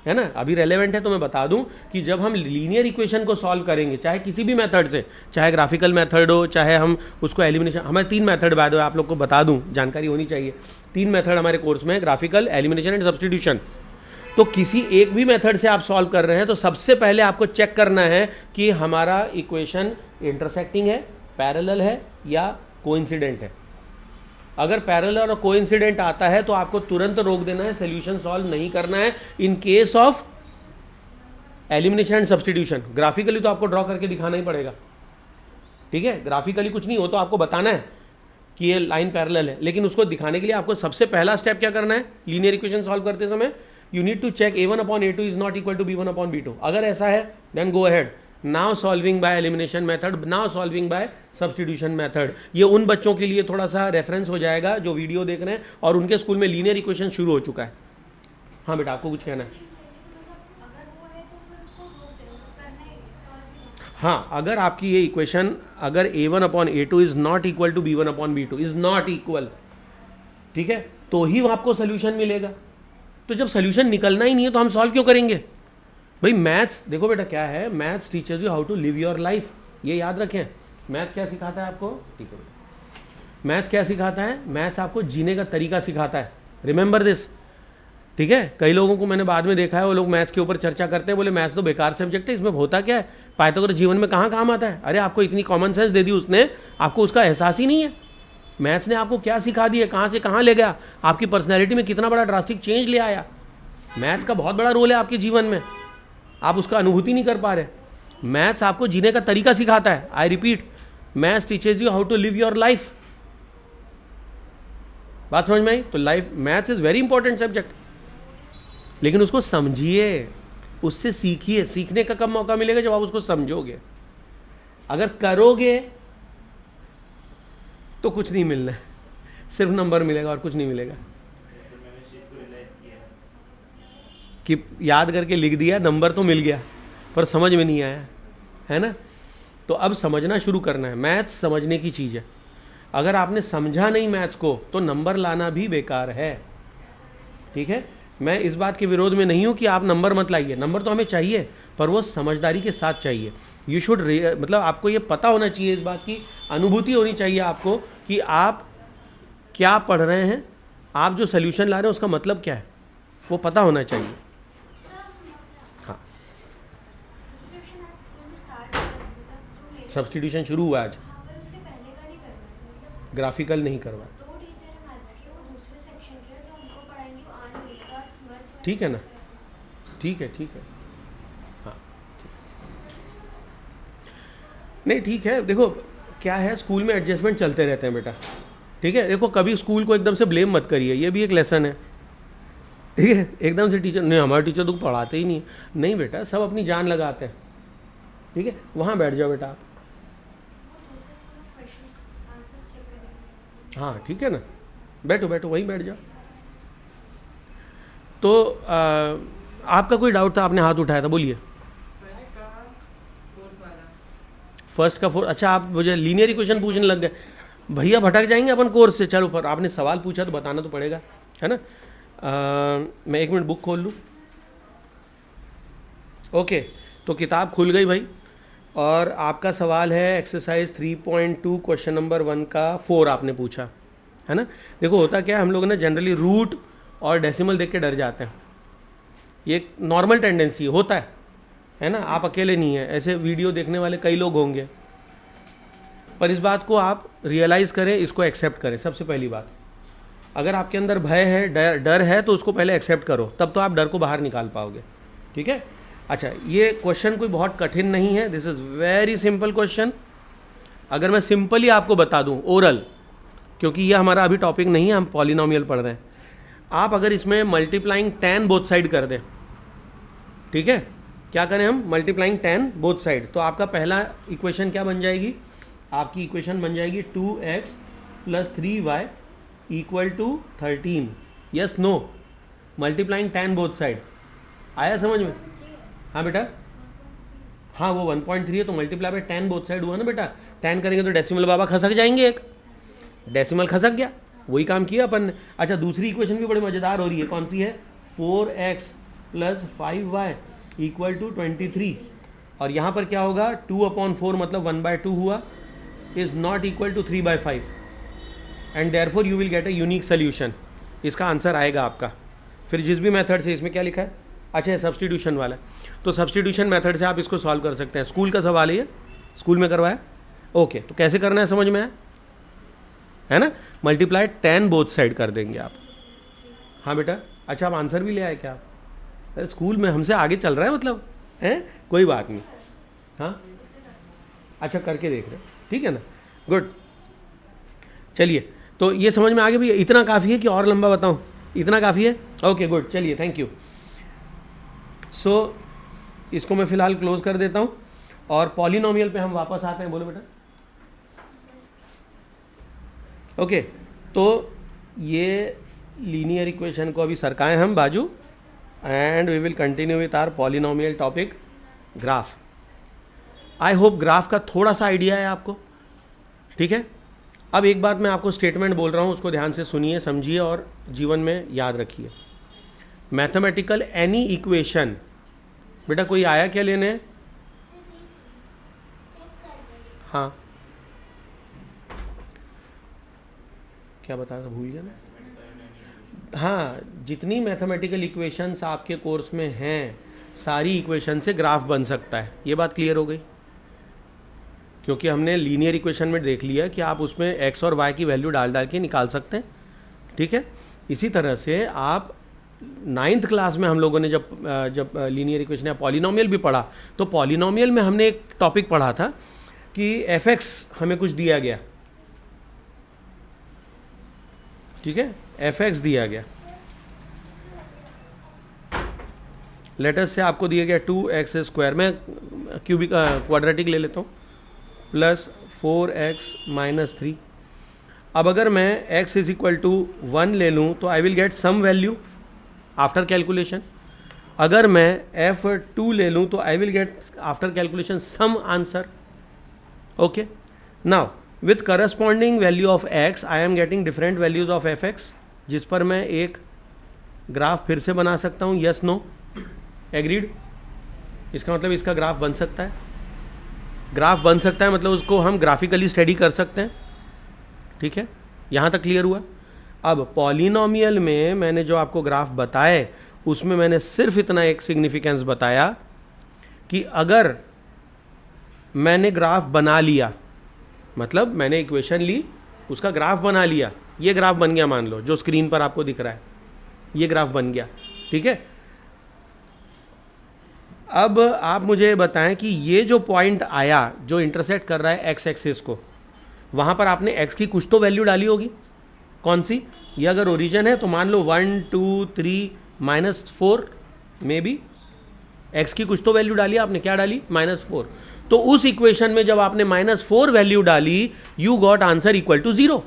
S1: है ना, अभी रेलेवेंट है तो मैं बता दूं कि जब हम लीनियर इक्वेशन को सॉल्व करेंगे, चाहे किसी भी मेथड से, चाहे ग्राफिकल मेथड हो, चाहे हम उसको एलिमिनेशन, हमारे 3 मेथड बाय द वे आप लोग को बता दूं, जानकारी होनी चाहिए, 3 मेथड हमारे कोर्स में है, ग्राफिकल, एलिमिनेशन एंड सब्स्टिट्यूशन। तो किसी एक भी मेथड से आप सॉल्व कर रहे हैं तो सबसे पहले आपको चेक करना है कि हमारा इक्वेशन इंटरसेक्टिंग है, पैरेलल है या कोइंसिडेंट है। अगर पैरेलल और कोइंसिडेंट आता है तो आपको तुरंत रोक देना है, सॉल्यूशन सॉल्व नहीं करना है। In case of elimination and substitution graphically तो आपको ड्रॉ करके दिखाना ही पड़ेगा, ठीक है, ग्राफिकली कुछ नहीं हो तो आपको बताना है कि ये लाइन पैरेलल है, लेकिन उसको दिखाने के लिए आपको सबसे पहला स्टेप क्या करना है, लीनियर इक्वेशन सॉल्व करते समय you need to check a1/a2 is not equal to b1/b2। अगर ऐसा है then go ahead, now solving by elimination method, now solving by substitution method. ये उन बच्चों के लिए थोड़ा सा रेफरेंस हो जाएगा जो वीडियो देख रहे हैं और उनके स्कूल में लीनियर इक्वेशन शुरू हो चुका है। हाँ बेटा, आपको कुछ कहना है? हाँ, अगर आपकी ये इक्वेशन अगर a1/a2 is not equal to b1/b2 is not equal, ठीक है, तो ही आपको सोल्यूशन मिलेगा। तो जब सोल्यूशन निकलना ही नहीं है तो हम सॉल्व क्यों करेंगे भाई? मैथ्स देखो बेटा क्या है, maths teachers you how to live your life, ये याद रखें। मैथ्स क्या सिखाता है आपको? ठीक है बेटा, मैथ्स क्या सिखाता है? मैथ्स आपको जीने का तरीका सिखाता है, रिमेंबर दिस, ठीक है। कई लोगों को मैंने बाद में देखा है, वो लोग मैथ्स के ऊपर चर्चा करते हैं, बोले मैथ्स तो बेकार सब्जेक्ट है, इसमें होता क्या है, पाइथागोरस जीवन में कहाँ काम आता है? अरे आपको इतनी कॉमन सेंस दे दी उसने, आपको उसका एहसास ही नहीं है। मैथ्स ने आपको क्या सिखा दिया, कहाँ से कहाँ ले गया, आपकी पर्सनैलिटी में कितना बड़ा ड्रास्टिक चेंज ले आया। मैथ्स का बहुत बड़ा रोल है आपके जीवन में, आप उसका अनुभूति नहीं कर पा रहे। मैथ्स आपको जीने का तरीका सिखाता है। I repeat, maths teaches you how to live your life. बात समझ में आई? तो life, maths is very important subject, लेकिन उसको समझिए, उससे सीखिए। सीखने का कब मौका मिलेगा? जब आप उसको समझोगे। अगर करोगे तो कुछ नहीं मिलना है, सिर्फ नंबर मिलेगा और कुछ नहीं मिलेगा। कि याद करके लिख दिया, नंबर तो मिल गया पर समझ में नहीं आया, है ना। तो अब समझना शुरू करना है। मैथ्स समझने की चीज़ है, अगर आपने समझा नहीं मैथ्स को तो नंबर लाना भी बेकार है, ठीक है। मैं इस बात के विरोध में नहीं हूँ कि आप नंबर मत लाइए, नंबर तो हमें चाहिए, पर वो समझदारी के साथ चाहिए। यू शुड मतलब आपको ये पता होना चाहिए, इस बात की अनुभूति होनी चाहिए आपको कि आप क्या पढ़ रहे हैं, आप जो सोल्यूशन ला रहे हैं उसका मतलब क्या है, वो पता होना चाहिए। हाँ, सब्स्टिट्यूशन शुरू हुआ आज, ग्राफिकल नहीं करवा, ठीक है ना, ठीक है, ठीक है, हाँ नहीं ठीक है। देखो क्या है, स्कूल में एडजस्टमेंट चलते रहते हैं बेटा, ठीक है। देखो कभी स्कूल को एकदम से ब्लेम मत करिए, ये भी एक लेसन है, ठीक है। एकदम से टीचर नहीं, हमारे टीचर तो पढ़ाते ही नहीं, नहीं बेटा, सब अपनी जान लगाते हैं, ठीक है। वहाँ बैठ जाओ बेटा आप, हाँ ठीक है ना, बैठो बैठो वहीं बैठ जाओ। तो आपका कोई डाउट था, आपने हाथ उठाया था, बोलिए। फर्स्ट का फोर्थ, अच्छा आप मुझे लीनियर इक्वेशन पूछने लग गए, भैया भटक जाएंगे अपन कोर्स से। चलो पर आपने सवाल पूछा तो बताना तो पड़ेगा, है ना। मैं 1 मिनट बुक खोल लूँ। ओके, तो किताब खुल गई भाई, और आपका सवाल है एक्सरसाइज 3.2 क्वेश्चन नंबर 1 का 4 आपने पूछा, है ना। देखो होता क्या है, हम लोग ना जनरली रूट और डेसिमल देख के डर जाते हैं, ये एक नॉर्मल टेंडेंसी होता है ना। आप अकेले नहीं हैं, ऐसे वीडियो देखने वाले कई लोग होंगे, पर इस बात को आप रियलाइज़ करें, इसको एक्सेप्ट करें। सबसे पहली बात, अगर आपके अंदर भय है, डर है, तो उसको पहले एक्सेप्ट करो, तब तो आप डर को बाहर निकाल पाओगे, ठीक है। अच्छा, ये क्वेश्चन कोई बहुत कठिन नहीं है, this is very simple question. अगर मैं सिंपली आपको बता दूं, ओरल, क्योंकि ये हमारा अभी टॉपिक नहीं है, हम पॉलिनोमियल पढ़ रहे हैं। आप अगर इसमें मल्टीप्लाइंग 10 बोथ साइड कर दें, ठीक है, क्या करें हम, मल्टीप्लाइंग 10 बोथ साइड, तो आपका पहला इक्वेशन क्या बन जाएगी, आपकी इक्वेशन बन जाएगी 2x + 3y = 13। Yes no, multiplying 10 both side, आया समझ में? हाँ बेटा, हाँ वो 1.3 है तो मल्टीप्लाई बाय 10 बोथ साइड हुआ ना बेटा। 10 करेंगे तो डेसिमल बाबा खसक जाएंगे, एक डेसिमल खसक गया, वही काम किया अपन ने। अच्छा, दूसरी इक्वेशन भी बड़ी मज़ेदार हो रही है, कौन सी है, 4x plus 5y equal to 23, और यहाँ पर क्या होगा 2/4 मतलब 1/2 हुआ, is not equal to 3/5 and therefore you will get a unique solution. इसका आंसर आएगा आपका। फिर जिस भी मेथड से, इसमें क्या लिखा है, अच्छा है सब्सटीट्यूशन वाला, तो सब्सटीट्यूशन मेथड से आप इसको सॉल्व कर सकते हैं। स्कूल का सवाल है ये, स्कूल में करवाया, ओके। तो कैसे करना है समझ में है ना, मल्टीप्लाई 10 बोथ साइड कर देंगे आप। हाँ बेटा, अच्छा आप आंसर भी ले आए क्या आप? अरे स्कूल में हमसे आगे चल रहा है मतलब, हैं, कोई बात नहीं। हाँ अच्छा करके देख रहे, ठीक है ना, गुड। चलिए, तो ये समझ में आ गया भैया, इतना काफ़ी है कि और लंबा बताऊँ? इतना काफ़ी है, ओके गुड, चलिए थैंक यू। सो इसको मैं फ़िलहाल क्लोज कर देता हूँ और पॉलिनोमियल पे हम वापस आते हैं। बोलो बेटा। ओके, तो ये लीनियर इक्वेशन को अभी सरकाएं हम बाजू, and we will continue with our polynomial topic graph. I hope graph का थोड़ा सा आइडिया है आपको, ठीक है। अब एक बात मैं आपको स्टेटमेंट बोल रहा हूँ, उसको ध्यान से सुनिए, समझिए और जीवन में याद रखिए। मैथमेटिकल एनी इक्वेशन, बेटा कोई आया क्या लेने? हाँ क्या बताया था, भूल गया ना। हाँ, जितनी मैथमेटिकल इक्वेशंस आपके कोर्स में हैं, सारी इक्वेशन से ग्राफ बन सकता है। ये बात क्लियर हो गई? क्योंकि हमने लीनियर इक्वेशन में देख लिया कि आप उसमें एक्स और वाई की वैल्यू डाल डाल के निकाल सकते हैं, ठीक है। इसी तरह से आप 9th क्लास में हम लोगों ने जब लीनियर इक्वेशन या पॉलिनोमियल भी पढ़ा, तो पॉलिनोमियल में हमने एक टॉपिक पढ़ा था कि एफ एक्स हमें कुछ दिया गया, ठीक है, एफ एक्स दिया गया, लेटस से आपको दिया गया 2x², मैं क्यूबिक क्वाड्रेटिक ले लेता हूँ, प्लस 4x-3। अब अगर मैं x इज इक्वल टू 1 ले लूँ तो I will get some value after calculation. अगर मैं f2 ले लूँ तो I will get after calculation some answer, okay. Now with corresponding value of x I am getting different values of fx, जिस पर मैं एक ग्राफ फिर से बना सकता हूँ। Yes no, agreed? इसका मतलब इसका ग्राफ बन सकता है, ग्राफ बन सकता है मतलब उसको हम ग्राफिकली स्टडी कर सकते हैं, ठीक है। यहाँ तक क्लियर हुआ? अब पॉलिनोमियल में मैंने जो आपको ग्राफ बताए, उसमें मैंने सिर्फ इतना एक सिग्निफिकेंस बताया कि अगर मैंने ग्राफ बना लिया, मतलब मैंने इक्वेशन ली, उसका ग्राफ बना लिया, ये ग्राफ बन गया, मान लो जो स्क्रीन पर आपको दिख रहा है, ये ग्राफ बन गया, ठीक है। अब आप मुझे बताएं कि ये जो पॉइंट आया जो इंटरसेक्ट कर रहा है एक्स एक्सिस को, वहाँ पर आपने एक्स की कुछ तो वैल्यू डाली होगी, कौन सी? ये अगर ओरिजिन है तो मान लो 1 2 3 -4 में भी एक्स की कुछ तो वैल्यू डाली आपने, क्या डाली? -4। तो उस इक्वेशन में जब आपने -4 वैल्यू डाली, you got answer equal to 0।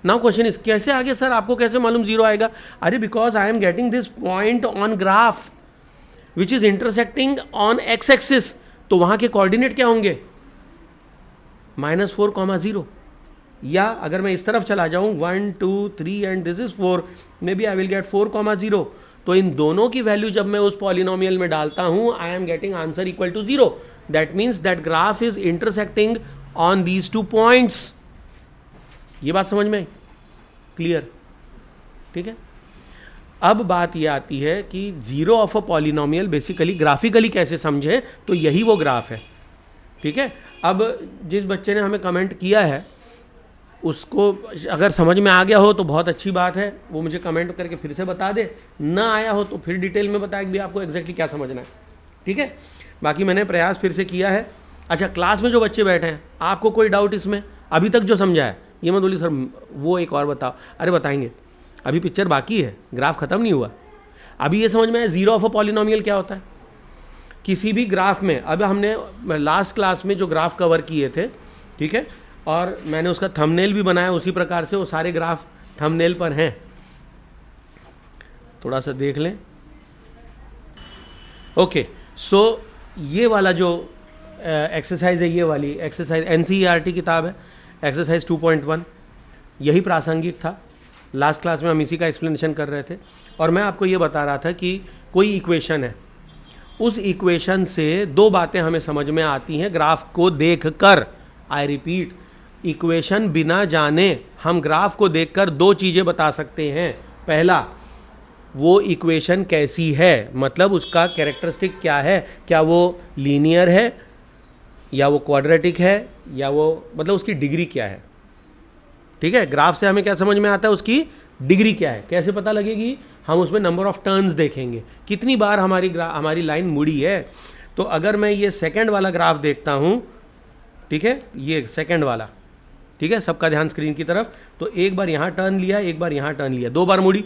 S1: Now question is, कैसे आगे सर, आपको कैसे मालूम 0 आएगा? अरे because I am getting this point on graph which is intersecting on x axis, तो वहां के कोऑर्डिनेट क्या होंगे? -4, 0। या अगर मैं इस तरफ चला जाऊं 1 2 3 and this is 4, maybe I will get 4, 0। तो इन दोनों की वैल्यू जब मैं उस पॉलिनोमियल में डालता हूं, I am getting answer equal to 0। That means that graph is intersecting on these 2 points. ये बात समझ में? क्लियर? ठीक है। अब बात ये आती है कि zero of a polynomial basically graphically कैसे समझे, तो यही वो ग्राफ है, ठीक है। अब जिस बच्चे ने हमें कमेंट किया है, उसको अगर समझ में आ गया हो तो बहुत अच्छी बात है, वो मुझे कमेंट करके फिर से बता दे, ना आया हो तो फिर डिटेल में बताए कि भी आपको एग्जैक्टली क्या समझना है, ठीक है। बाकी मैंने प्रयास फिर से किया है। अच्छा, क्लास में जो बच्चे बैठे हैं, आपको कोई डाउट इसमें अभी तक जो समझा है? ये मत बोलिए सर वो एक और बताओ, अरे बताएंगे, अभी पिक्चर बाकी है, ग्राफ खत्म नहीं हुआ। अभी ये समझ में आया जीरो ऑफ अ पॉलिनोमियल क्या होता है? किसी भी ग्राफ में, अब हमने लास्ट क्लास में जो ग्राफ कवर किए थे, ठीक है, और मैंने उसका थंबनेल भी बनाया उसी प्रकार से, वो सारे ग्राफ थंबनेल पर हैं, थोड़ा सा देख लें। ओके, सो ये वाला जो एक्सरसाइज है, ये वाली एक्सरसाइज NCERT किताब है, एक्सरसाइज 2.1, यही प्रासंगिक था। लास्ट क्लास में हम इसी का एक्सप्लेनेशन कर रहे थे, और मैं आपको ये बता रहा था कि कोई इक्वेशन है, उस इक्वेशन से दो बातें हमें समझ में आती हैं ग्राफ को देखकर। आई रिपीट, इक्वेशन बिना जाने हम ग्राफ को देखकर दो चीज़ें बता सकते हैं। पहला, वो इक्वेशन कैसी है, मतलब उसका कैरेक्टरिस्टिक क्या है, क्या वो लीनियर है या वो क्वाड्रेटिक है या वो मतलब उसकी डिग्री क्या है। ठीक है, ग्राफ से हमें क्या समझ में आता है, उसकी डिग्री क्या है। कैसे पता लगेगी, हम उसमें नंबर ऑफ टर्न्स देखेंगे, कितनी बार हमारी लाइन मुड़ी है। तो अगर मैं ये सेकंड वाला ग्राफ देखता हूँ, ठीक है, ये सेकंड वाला, ठीक है, सबका ध्यान स्क्रीन की तरफ, तो एक बार यहाँ टर्न लिया, एक बार यहाँ टर्न लिया, दो बार मुड़ी।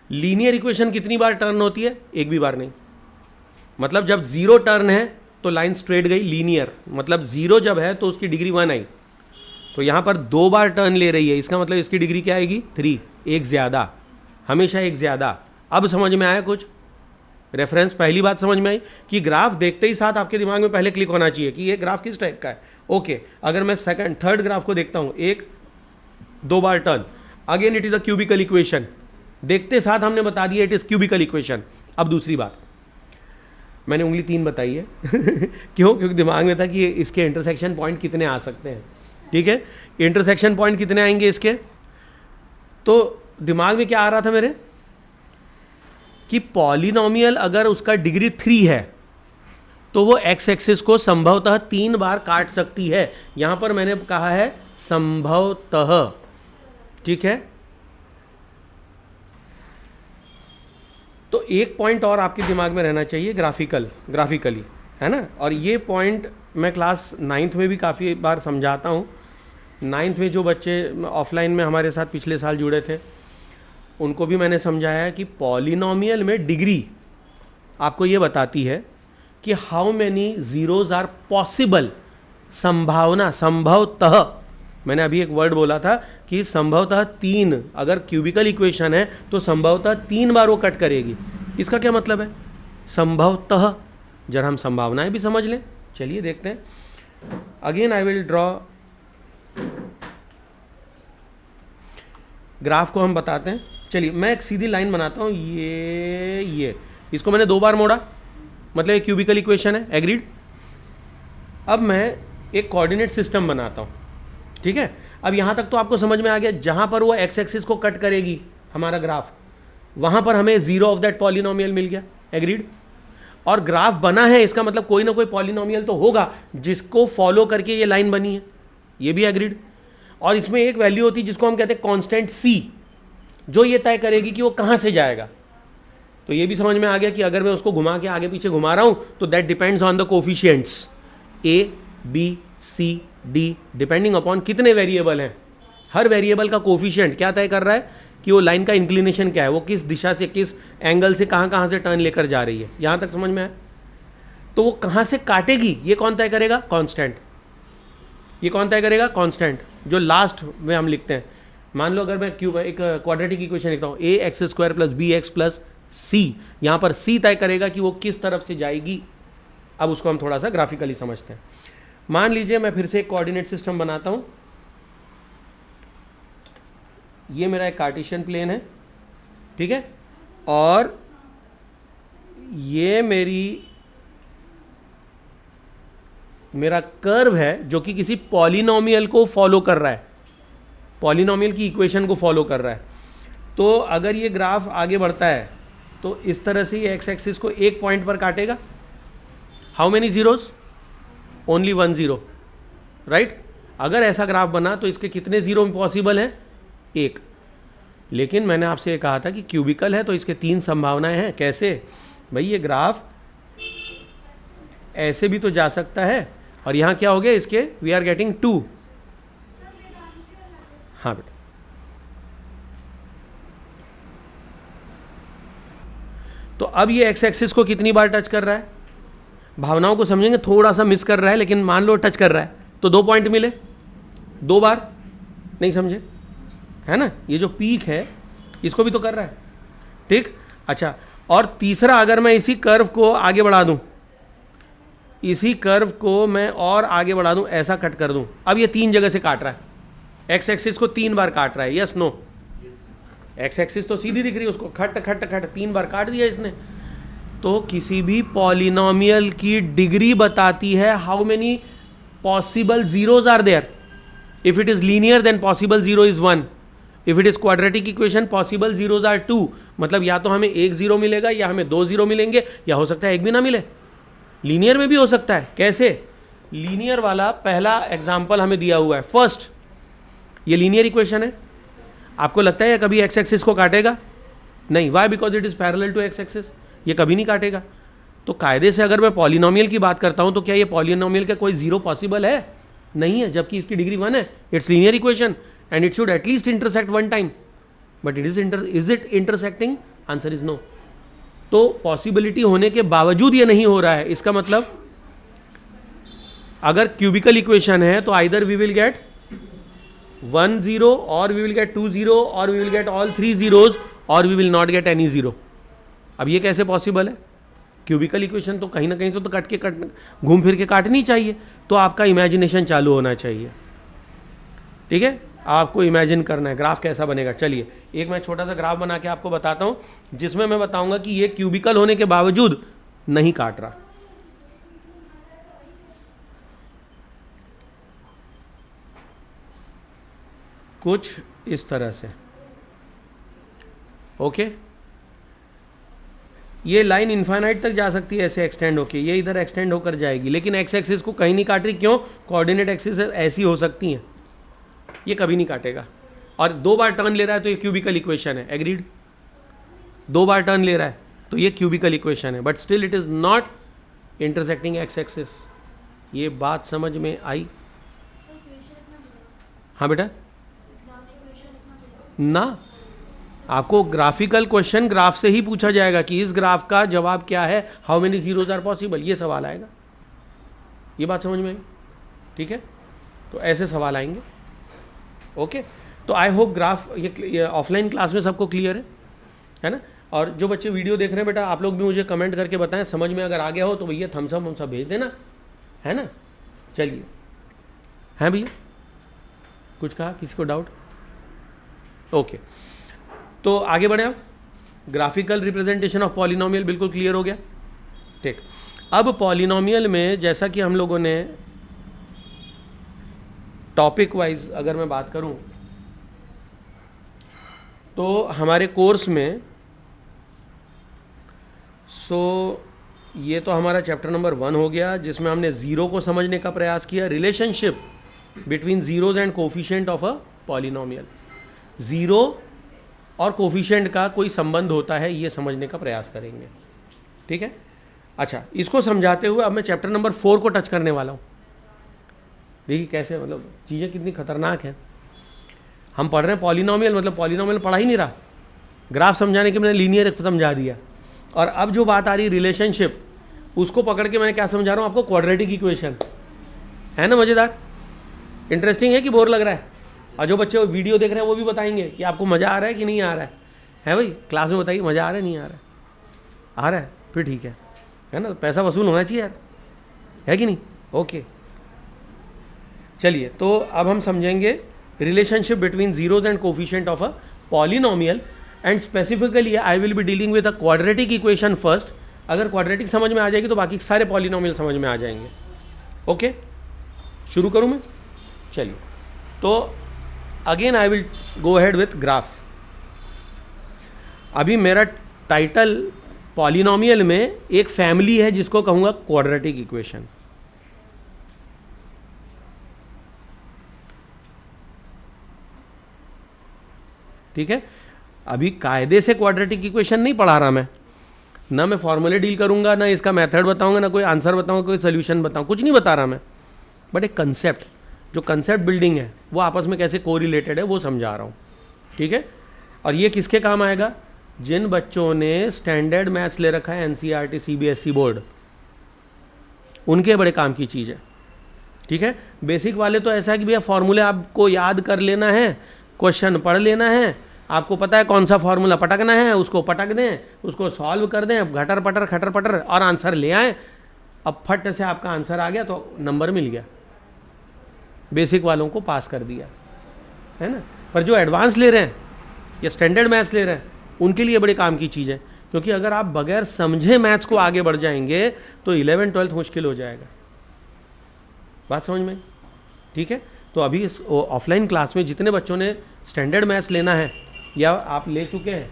S1: लीनियर इक्वेशन कितनी बार टर्न होती है, एक भी बार नहीं। मतलब जब जीरो टर्न है तो लाइन स्ट्रेट गई, लीनियर मतलब जीरो जब है तो उसकी डिग्री 1 आई। तो यहाँ पर दो बार टर्न ले रही है, इसका मतलब इसकी डिग्री क्या आएगी, 3, एक ज़्यादा, हमेशा एक ज़्यादा। अब समझ में आया कुछ रेफरेंस, पहली बात समझ में आई कि ग्राफ देखते ही साथ आपके दिमाग में पहले क्लिक होना चाहिए कि ये ग्राफ किस टाइप का है। ओके, अगर मैं सेकंड थर्ड ग्राफ को देखता हूँ, एक दो बार turn, again it is a cubical equation, देखते साथ हमने बता दिया इट इज़ क्यूबिकल इक्वेशन। अब दूसरी बात, मैंने उंगली 3 बताई है क्यों, क्योंकि दिमाग में था कि इसके इंटरसेक्शन पॉइंट कितने आ सकते हैं। ठीक है, इंटरसेक्शन पॉइंट कितने आएंगे इसके, तो दिमाग में क्या आ रहा था मेरे कि पॉलिनोमियल अगर उसका डिग्री 3 है तो वो एक्स एक्सिस को संभवतः 3 बार काट सकती है। यहां पर मैंने कहा है संभवतः, ठीक है। तो एक पॉइंट और आपके दिमाग में रहना चाहिए, ग्राफिकली, है ना। और ये पॉइंट मैं क्लास 9th में भी काफ़ी बार समझाता हूँ। 9th में जो बच्चे ऑफलाइन में हमारे साथ पिछले साल जुड़े थे उनको भी मैंने समझाया कि पॉलिनोमियल में डिग्री आपको ये बताती है कि how many zeros are possible, संभावना, संभवतः, मैंने अभी एक वर्ड बोला था कि संभवतः 3, अगर क्यूबिकल इक्वेशन है तो संभवतः 3 बार वो कट करेगी। इसका क्या मतलब है, संभवतः। जरा हम संभावनाएं भी समझ लें, चलिए देखते हैं। Again I will draw, graph को हम बताते हैं। चलिए मैं एक सीधी लाइन बनाता हूँ, ये इसको मैंने 2 बार मोड़ा, मतलब एक क्यूबिकल इक्वेशन है, एग्रीड। अब मैं एक कोऑर्डिनेट सिस्टम बनाता हूँ, ठीक है। अब यहाँ तक तो आपको समझ में आ गया, जहाँ पर वो एक्स एक्सिस को कट करेगी हमारा ग्राफ, वहाँ पर हमें जीरो ऑफ दैट पॉलिनोमियल मिल गया, एग्रीड। और ग्राफ बना है, इसका मतलब कोई ना कोई पॉलिनोमियल तो होगा जिसको फॉलो करके ये लाइन बनी है, ये भी एग्रीड। और इसमें एक वैल्यू होती है जिसको हम कहते हैं कांस्टेंट सी, जो ये तय करेगी कि वो कहाँ से जाएगा। तो ये भी समझ में आ गया कि अगर मैं उसको घुमा के आगे पीछे घुमा रहा हूँ तो that depends on the coefficients A, B, C, D, depending upon कितने वेरिएबल हैं। हर वेरिएबल का कोफिशिएंट क्या तय कर रहा है कि वो लाइन का इंक्लिनेशन क्या है, वो किस दिशा से, किस एंगल से, कहाँ से टर्न लेकर जा रही है। यहाँ तक समझ में आया। तो वो कहाँ से काटेगी ये कौन तय करेगा, कांस्टेंट। ये कौन तय करेगा, कांस्टेंट, जो लास्ट में हम लिखते हैं। मान लो अगर मैं एक क्वाड्रेटिक इक्वेशन लिखता हूँ, ax² + bx + c, यहाँ पर c तय करेगा कि वो किस तरफ से जाएगी। अब उसको हम थोड़ा सा ग्राफिकली समझते हैं। मान लीजिए मैं फिर से एक कोऑर्डिनेट सिस्टम बनाता हूँ, ये मेरा एक कार्टेशियन प्लेन है, ठीक है, और ये मेरा कर्व है जो कि किसी पॉलिनोमियल को फॉलो कर रहा है, पॉलिनोमियल की इक्वेशन को फॉलो कर रहा है। तो अगर ये ग्राफ आगे बढ़ता है तो इस तरह से ये एक्स एक्सिस को एक पॉइंट पर काटेगा। How many zeros, only 1 0, right. अगर ऐसा ग्राफ बना तो इसके कितने जीरो पॉसिबल हैं, 1। लेकिन मैंने आपसे ये कहा था कि क्यूबिकल है तो इसके 3 संभावनाएं हैं। कैसे भाई, ये ग्राफ ऐसे भी तो जा सकता है, और यहाँ क्या हो गया, इसके वी आर गेटिंग 2। हाँ बेटा, तो अब ये एक्स एक्सिस को कितनी बार टच कर रहा है, भावनाओं को समझेंगे, थोड़ा सा मिस कर रहा है, लेकिन मान लो टच कर रहा है तो 2 पॉइंट मिले, 2 बार, नहीं समझे, है ना। ये जो पीक है इसको भी तो कर रहा है, ठीक। अच्छा, और तीसरा, अगर मैं इसी कर्व को आगे बढ़ा दूं, इसी कर्व को मैं और आगे बढ़ा दूं, ऐसा कट कर दूं, अब ये 3 जगह से काट रहा है, एक्स एक्सिस को 3 बार काट रहा है, यस नो, एक्स एक्सिस तो सीधी दिख रही है, उसको खट खट खट 3 बार काट दिया इसने। तो किसी भी पॉलिनोमियल की डिग्री बताती है how many possible zeros are there. If it is linear then possible zero is 1, if it is quadratic equation possible zeros are 2। मतलब या तो हमें 1 जीरो मिलेगा या हमें 2 जीरो मिलेंगे, या हो सकता है 1 भी ना मिले। लीनियर में भी हो सकता है। कैसे? लीनियर वाला पहला एग्जाम्पल हमें दिया हुआ है फर्स्ट, ये लीनियर इक्वेशन है। आपको लगता है कभी एक्स एक्सिस को काटेगा? नहीं। Why? Because it is parallel to x axis, ये कभी नहीं काटेगा। तो कायदे से अगर मैं पॉलिनोमियल की बात करता हूं तो क्या ये पॉलिनोमियल का कोई जीरो पॉसिबल है? नहीं है, जबकि इसकी डिग्री 1 है। It's linear equation and it should at least intersect 1 time, but is it intersecting? Answer is no. तो पॉसिबिलिटी होने के बावजूद ये नहीं हो रहा है, इसका मतलब अगर क्यूबिकल इक्वेशन है तो आइदर वी विल गेट 1 0 और वी विल गेट 2 0 और we will get all 3 zeros और we will not get any zero. अब ये कैसे पॉसिबल है? क्यूबिकल इक्वेशन तो कहीं ना कहीं तो कट घूम फिर के काटनी चाहिए। तो आपका इमेजिनेशन चालू होना चाहिए। ठीक है, आपको इमेजिन करना है ग्राफ कैसा बनेगा। चलिए एक मैं छोटा सा ग्राफ बना के आपको बताता हूं, जिसमें मैं बताऊंगा कि ये क्यूबिकल होने के बावजूद नहीं काट रहा। कुछ इस तरह से। ओके, ये लाइन इनफाइनाइट तक जा सकती है ऐसे एक्सटेंड होके, ये इधर एक्सटेंड होकर जाएगी, लेकिन एक्स एक्सिस को कहीं नहीं काट रही। क्यों? कोऑर्डिनेट एक्सिस ऐसी हो सकती हैं, ये कभी नहीं काटेगा। और 2 बार टर्न ले रहा है तो ये क्यूबिकल इक्वेशन है। एग्रीड? 2 बार टर्न ले रहा है तो ये क्यूबिकल इक्वेशन है, but still it is not intersecting x axis. ये बात समझ में आई? हाँ बेटा ना, आपको ग्राफिकल क्वेश्चन ग्राफ से ही पूछा जाएगा कि इस ग्राफ का जवाब क्या है, how many zeros are possible, ये सवाल आएगा। ये बात समझ में आई? ठीक है, तो ऐसे सवाल आएंगे। ओके, तो आई होप ग्राफ ये ऑफलाइन क्लास में सबको क्लियर है ना? और जो बच्चे वीडियो देख रहे हैं बेटा, आप लोग भी मुझे कमेंट करके बताएं, समझ में अगर आ गया हो तो भैया थम्स अप भेज देना, है ना? चलिए, हैं भैया कुछ कहा? किसी को डाउट? ओके, तो आगे बढ़े आप। ग्राफिकल रिप्रेजेंटेशन ऑफ पॉलिनोमियल बिल्कुल क्लियर हो गया। ठीक, अब पॉलिनोमियल में जैसा कि हम लोगों ने टॉपिक वाइज अगर मैं बात करूं तो हमारे कोर्स में ये तो हमारा चैप्टर नंबर 1 हो गया, जिसमें हमने जीरो को समझने का प्रयास किया, relationship between zeros and coefficient of a polynomial. Zero और कोफिशिएंट का कोई संबंध होता है, ये समझने का प्रयास करेंगे। ठीक है, अच्छा, इसको समझाते हुए अब मैं चैप्टर नंबर 4 को टच करने वाला हूँ। देखिए कैसे, मतलब चीज़ें कितनी खतरनाक हैं। हम पढ़ रहे हैं पॉलिनोमियल, मतलब पॉलिनोमियल पढ़ा ही नहीं रहा, ग्राफ समझाने के मैंने लीनियर समझा दिया। और अब जो बात आ रही रिलेशनशिप, उसको पकड़ के मैं क्या समझा रहा हूँ आपको? Quadratic equation. है ना मज़ेदार? इंटरेस्टिंग है कि बोर लग रहा है? और जो बच्चे वीडियो देख रहे हैं वो भी बताएंगे कि आपको मज़ा आ रहा है कि नहीं आ रहा है भाई? क्लास में बताइए मज़ा आ रहा है नहीं आ रहा है? आ रहा है, फिर ठीक है ना? पैसा वसूल होना चाहिए यार, है कि नहीं? ओके, चलिए, तो अब हम समझेंगे relationship between zeros and coefficient of a polynomial, and specifically I will be dealing with a quadratic equation first. अगर क्वाड्रेटिक समझ में आ जाएगी तो बाकी सारे पॉलिनोमियल समझ में आ जाएंगे। ओके, शुरू करूं मैं? चलिए, तो again I will go ahead with graph. अभी मेरा टाइटल पॉलिनोमियल में एक फैमिली है जिसको कहूंगा क्वाड्रेटिक इक्वेशन। ठीक है, अभी कायदे से क्वाड्रेटिक इक्वेशन नहीं पढ़ा रहा मैं, ना मैं फॉर्मूले डील करूंगा, ना इसका मेथड बताऊंगा, ना कोई आंसर बताऊंगा, कोई सोल्यूशन बताऊं, कुछ नहीं बता रहा मैं, बट एक कंसेप्ट, जो कंसेप्ट बिल्डिंग है वो आपस में कैसे कोरिलेटेड है वो समझा रहा हूँ। ठीक है, और ये किसके काम आएगा? जिन बच्चों ने स्टैंडर्ड मैथ्स ले रखा है एनसीईआरटी सीबीएसई बोर्ड, उनके बड़े काम की चीज़ है। ठीक है, बेसिक वाले तो ऐसा है कि भैया फॉर्मूले आपको याद कर लेना है, क्वेश्चन पढ़ लेना है, आपको पता है कौन सा फॉर्मूला पटकना है, उसको पटक दें, उसको सॉल्व कर दें, घटर पटर खटर पटर, और आंसर ले आएँ। अब फट से आपका आंसर आ गया तो नंबर मिल गया, बेसिक वालों को पास कर दिया, है ना? पर जो एडवांस ले रहे हैं या स्टैंडर्ड मैथ्स ले रहे हैं, उनके लिए बड़े काम की चीज़ है, क्योंकि अगर आप बगैर समझे मैथ्स को आगे बढ़ जाएंगे तो 11th-12th मुश्किल हो जाएगा। बात समझ में? ठीक है, तो अभी इस ऑफलाइन क्लास में जितने बच्चों ने स्टैंडर्ड मैथ्स लेना है या आप ले चुके हैं,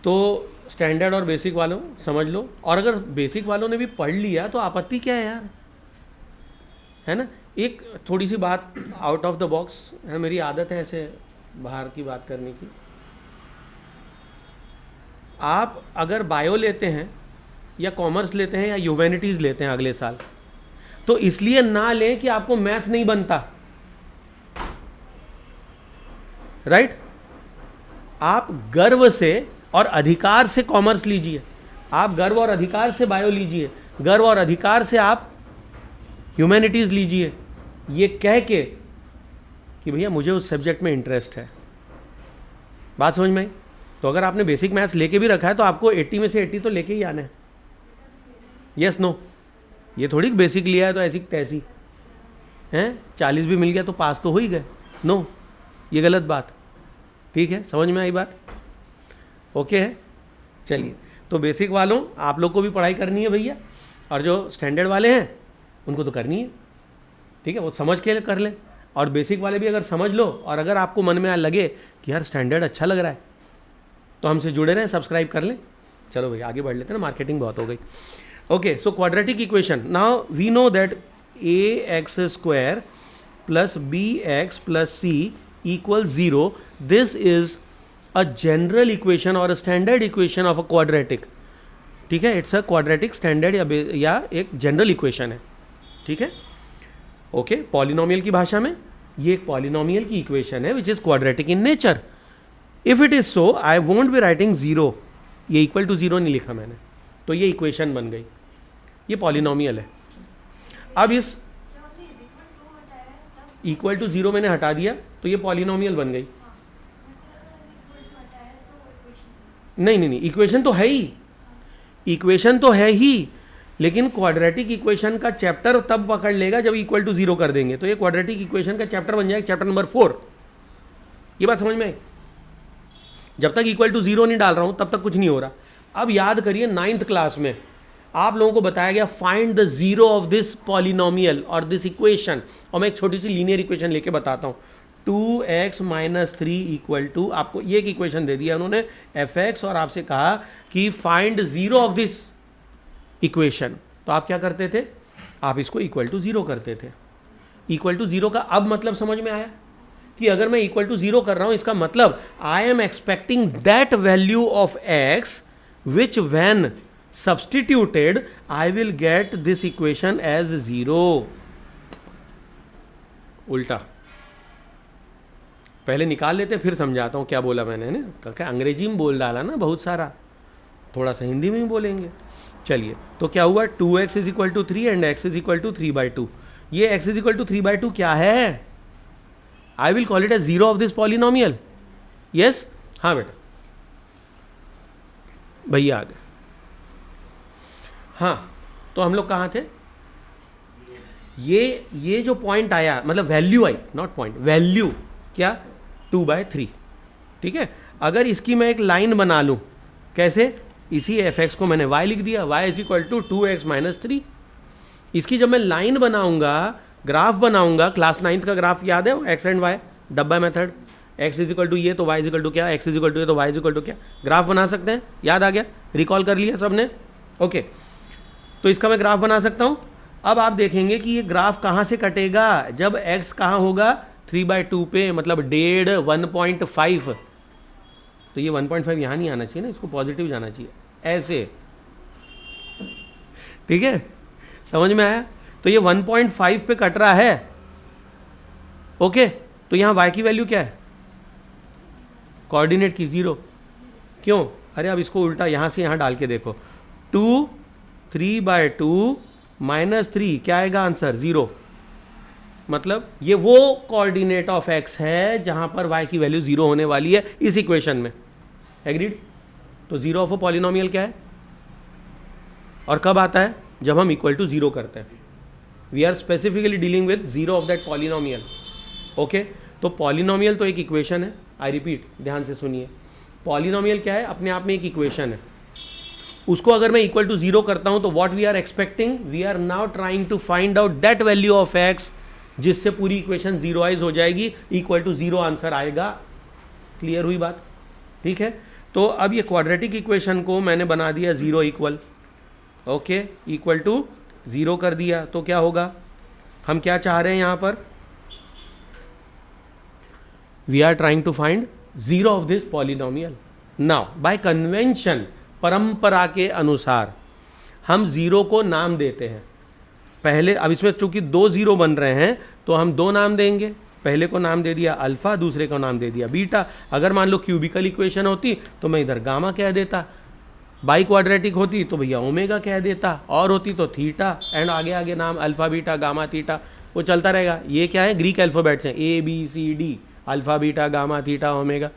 S1: तो स्टैंडर्ड और बेसिक वालों समझ लो, और अगर बेसिक वालों ने भी पढ़ लिया तो आपत्ति क्या है यार, है ना। एक थोड़ी सी बात आउट ऑफ द बॉक्स है, मेरी आदत है ऐसे बाहर की बात करने की। आप अगर बायो लेते हैं या कॉमर्स लेते हैं या ह्यूमैनिटीज़ लेते हैं अगले साल, तो इसलिए ना लें कि आपको मैथ्स नहीं बनता, राइट। आप गर्व से और अधिकार से कॉमर्स लीजिए, आप गर्व और अधिकार से बायो लीजिए, गर्व और अधिकार से आप ह्यूमैनिटीज़ लीजिए, ये कह के कि भैया मुझे उस सब्जेक्ट में इंटरेस्ट है। बात समझ में आई? तो अगर आपने बेसिक मैथ्स लेके भी रखा है तो आपको 80 में से 80 तो लेके ही आना है। यस नो, ये थोड़ी बेसिक लिया है तो ऐसी तैसी हैं, 40 भी मिल गया तो पास तो हो ही गए। नो, ये गलत बात। ठीक है, समझ में आई बात? ओके है, चलिए। तो बेसिक वालों आप लोग को भी पढ़ाई करनी है भैया, और जो स्टैंडर्ड वाले हैं उनको तो करनी है, ठीक है, वो समझ के कर लें। और बेसिक वाले भी अगर समझ लो, और अगर आपको मन में लगे कि यार स्टैंडर्ड अच्छा लग रहा है तो हमसे जुड़े रहें, सब्सक्राइब कर लें। चलो भैया आगे बढ़ लेते हैं ना, मार्केटिंग बहुत हो गई। Okay, so quadratic equation, now we know that ax² plus bx plus c equal 0। This is a general equation और a standard equation of a quadratic. ठीक है, इट्स अ क्वाड्रेटिक स्टैंडर्ड या एक जनरल इक्वेशन है। ठीक है, okay. Polynomial की भाषा में ये एक पॉलिनोमियल की इक्वेशन है which is quadratic in nature. If it is so I won't be writing 0, ये इक्वल टू 0 नहीं लिखा मैंने, तो ये इक्वेशन बन गई, ये पॉलिनोमियल है। अब इस इक्वल टू 0 मैंने हटा दिया तो ये पॉलिनोमियल बन गई। नहीं, इक्वेशन तो है ही, इक्वेशन तो है ही, लेकिन क्वाड्रेटिक इक्वेशन का चैप्टर तब पकड़ लेगा जब इक्वल टू 0 कर देंगे, तो ये क्वाड्रेटिक इक्वेशन का चैप्टर बन जाएगा, चैप्टर नंबर 4। ये बात समझ में आई? जब तक इक्वल टू 0 नहीं डाल रहा हूं तब तक कुछ नहीं हो रहा। अब याद करिए 9th क्लास में आप लोगों को बताया गया find the 0 of this polynomial और दिस इक्वेशन, और मैं एक छोटी सी लीनियर इक्वेशन लेके बताता हूं। 2x - 3 इक्वल टू, आपको ये एक इक्वेशन दे दिया उन्होंने fx, और आपसे कहा कि फाइंड 0 ऑफ दिस इक्वेशन, तो आप क्या करते थे? आप इसको इक्वल टू 0 करते थे। इक्वल टू 0 का अब मतलब समझ में आया कि अगर मैं इक्वल टू 0 कर रहा हूं, इसका मतलब I am expecting that value of x which when substituted I will get this equation as 0। उल्टा पहले निकाल लेते हैं फिर समझाता हूं क्या बोला मैंने ना, क्या अंग्रेजी में बोल डाला ना बहुत सारा, थोड़ा सा हिंदी में ही बोलेंगे। चलिए, तो क्या हुआ? 2x = 3 and x = 3/2। ये x = 3/2 क्या है? I will call it as 0 of this polynomial. Yes, हाँ बेटा, भैया आ गए। हाँ, तो हम लोग कहाँ थे? ये जो पॉइंट आया, मतलब value I, not point, value क्या? 2/3। ठीक है, अगर इसकी मैं एक लाइन बना लूं, कैसे? इसी fx को मैंने y लिख दिया, y = 2x - 3। इसकी जब मैं लाइन बनाऊंगा, ग्राफ बनाऊंगा, क्लास 9th का ग्राफ याद है, x एंड y, डब्बा मेथड, x = ये तो y = क्या, x = ये तो y = क्या, ग्राफ बना सकते हैं। याद आ गया? रिकॉल कर लिया सबने? ओके, तो इसका मैं ग्राफ बना सकता हूं। अब आप देखेंगे कि ये ग्राफ कहां से कटेगा, जब x कहां होगा? 3/2 पे, मतलब 1.5 1.5, तो ये 1.5 यहाँ नहीं आना चाहिए ना, इसको पॉजिटिव जाना चाहिए, ऐसे। ठीक है, समझ में आया? तो ये 1.5 पे कट रहा है। ओके, तो यहाँ y की वैल्यू क्या है? कोऑर्डिनेट की 0। क्यों? अरे अब इसको उल्टा यहाँ से यहाँ डाल के देखो, 2 3/2 - 3, क्या आएगा आंसर? 0। मतलब ये वो कोऑर्डिनेट ऑफ x है जहां पर y की वैल्यू 0 होने वाली है इस इक्वेशन में। एग्रीड? तो 0 ऑफ अ पॉलिनोमियल क्या है और कब आता है? जब हम इक्वल टू 0 करते हैं। We are specifically dealing with zero of that polynomial. Okay, तो पॉलिनोमियल तो एक इक्वेशन है. आई रिपीट, ध्यान से सुनिए. पॉलिनोमियल क्या है? अपने आप में एक इक्वेशन है. उसको अगर मैं इक्वल टू जीरो करता हूं तो what we are expecting, we are now trying to find out that value of x जिससे पूरी इक्वेशन जीरोआइज हो जाएगी, इक्वल टू जीरो आंसर आएगा. क्लियर हुई बात? ठीक है. तो अब ये क्वाड्रेटिक इक्वेशन को मैंने बना दिया zero equal. Okay, equal to zero कर दिया. तो क्या होगा? हम क्या चाह रहे हैं यहां पर? We are trying to find zero of this polynomial. Now by convention, परंपरा के अनुसार हम जीरो को नाम देते हैं. पहले, अब इसमें चूंकि दो जीरो बन रहे हैं तो हम दो नाम देंगे. पहले को नाम दे दिया अल्फा, दूसरे को नाम दे दिया बीटा. अगर मान लो क्यूबिकल इक्वेशन होती तो मैं इधर गामा कह देता, बाई क्वाड्रेटिक होती तो भैया ओमेगा कह देता, और होती तो थीटा, एंड आगे आगे नाम अल्फा बीटा गामा थीटा वो चलता रहेगा. ये क्या है? ग्रीक अल्फ़ाबेट्स हैं, A B C D, alpha beta gamma theta omega,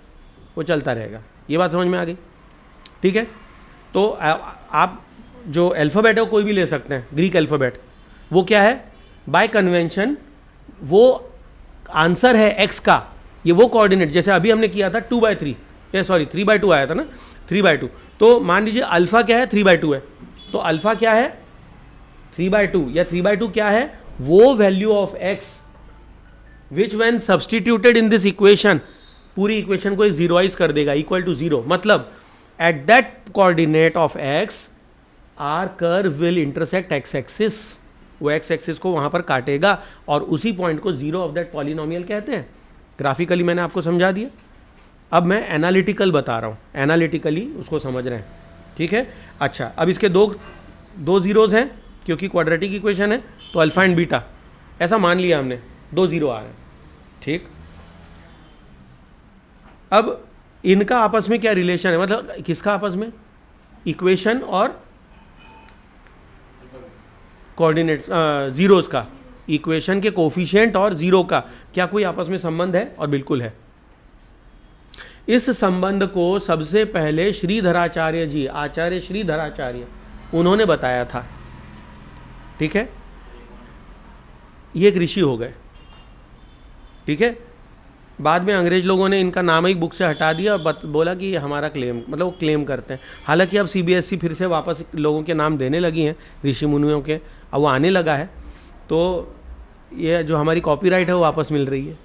S1: वो चलता रहेगा. ये बात समझ में आ गई? ठीक है. तो आप जो अल्फ़ाबेट है वो कोई भी ले सकते हैं. ग्रीक अल्फ़ाबेट वो क्या है? बाय कन्वेंशन वो आंसर है एक्स का, ये वो कोऑर्डिनेट, जैसे अभी हमने किया था 2/3, या सॉरी 3/2 आया था ना, 3/2. तो मान लीजिए अल्फा क्या है? 3/2 है. तो अल्फा क्या है? 3/2, या 3/2 क्या है? वो value of x which when substituted in this equation पूरी इक्वेशन को जीरोइज कर देगा, इक्वल टू जीरो. मतलब at that coordinate of x our curve will intersect x axis. वो एक्स एक्सिस को वहां पर काटेगा और उसी पॉइंट को जीरो ऑफ दैट पॉलिनोमियल कहते हैं. ग्राफिकली मैंने आपको समझा दिया. अब मैं एनालिटिकल बता रहा हूँ, एनालिटिकली उसको समझ रहे हैं. ठीक है. अच्छा, अब इसके दो जीरोज हैं क्योंकि क्वाड्रेटिक इक्वेशन है, तो अल्फा एंड बीटा ऐसा मान लिया हमने, दो जीरो आ रहे हैं. ठीक. अब इनका आपस में क्या रिलेशन है? मतलब किसका आपस में? इक्वेशन और कोऑर्डिनेट्स, जीरोस का. इक्वेशन के कोफिशिएंट और जीरो का क्या कोई आपस में संबंध है? और बिल्कुल है. इस संबंध को सबसे पहले श्रीधराचार्य जी, आचार्य श्रीधराचार्य, उन्होंने बताया था. ठीक है. ये एक ऋषि हो गए. ठीक है. बाद में अंग्रेज लोगों ने इनका नाम ही बुक से हटा दिया और बोला कि ये हमारा क्लेम, मतलब वो क्लेम करते हैं. हालांकि अब CBSE फिर से वापस लोगों के नाम देने लगी हैं, ऋषि मुनियों के, अब वो आने लगा है. तो ये जो हमारी कॉपीराइट है वो वापस मिल रही है.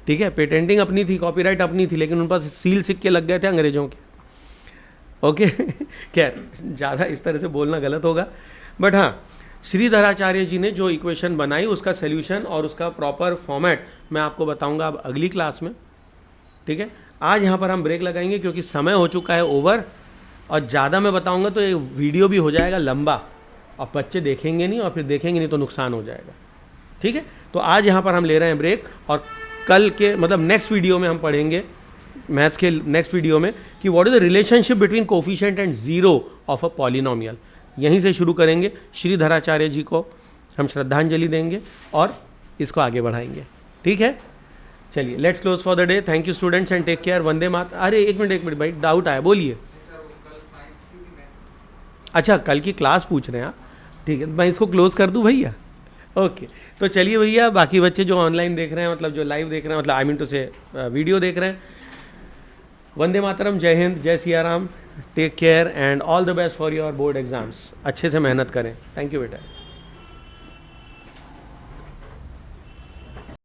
S1: ठीक है. पेटेंटिंग अपनी थी, कॉपीराइट अपनी थी, लेकिन उन पास सील सिक्के लग गए थे अंग्रेजों के. ओके. खैर, ज़्यादा इस तरह से बोलना गलत होगा, बट हाँ, श्रीधराचार्य जी ने जो इक्वेशन बनाई उसका सोल्यूशन और उसका प्रॉपर फॉर्मेट मैं आपको बताऊंगा अब अगली क्लास में. ठीक है. आज यहाँ पर हम ब्रेक लगाएंगे क्योंकि समय हो चुका है ओवर, और ज़्यादा मैं बताऊंगा तो ये वीडियो भी हो जाएगा लंबा और बच्चे देखेंगे नहीं, और फिर देखेंगे नहीं तो नुकसान हो जाएगा. ठीक है. तो आज यहाँ पर हम ले रहे हैं ब्रेक, और कल के मतलब नेक्स्ट वीडियो में हम पढ़ेंगे, मैथ्स के नेक्स्ट वीडियो में, कि what is the relationship between coefficient and zero of a polynomial. यहीं से शुरू करेंगे. श्रीधराचार्य जी को हम श्रद्धांजलि देंगे और इसको आगे बढ़ाएंगे. ठीक है. चलिए, let's close for the day. Thank you students and take care. वंदे मातरम. अरे एक मिनट भाई, डाउट आया, बोलिए. अच्छा, कल की क्लास पूछ रहे हैं आप? ठीक है, मैं इसको क्लोज कर दूं भैया? ओके. तो चलिए भैया, बाकी बच्चे जो ऑनलाइन देख रहे हैं, मतलब जो लाइव देख रहे हैं, मतलब I mean to say video देख रहे हैं, वंदे मातरम, जय हिंद, जय Siya Ram. Take care and all the best for your board exams. अच्छे से मेहनत करें. थैंक यू बेटा.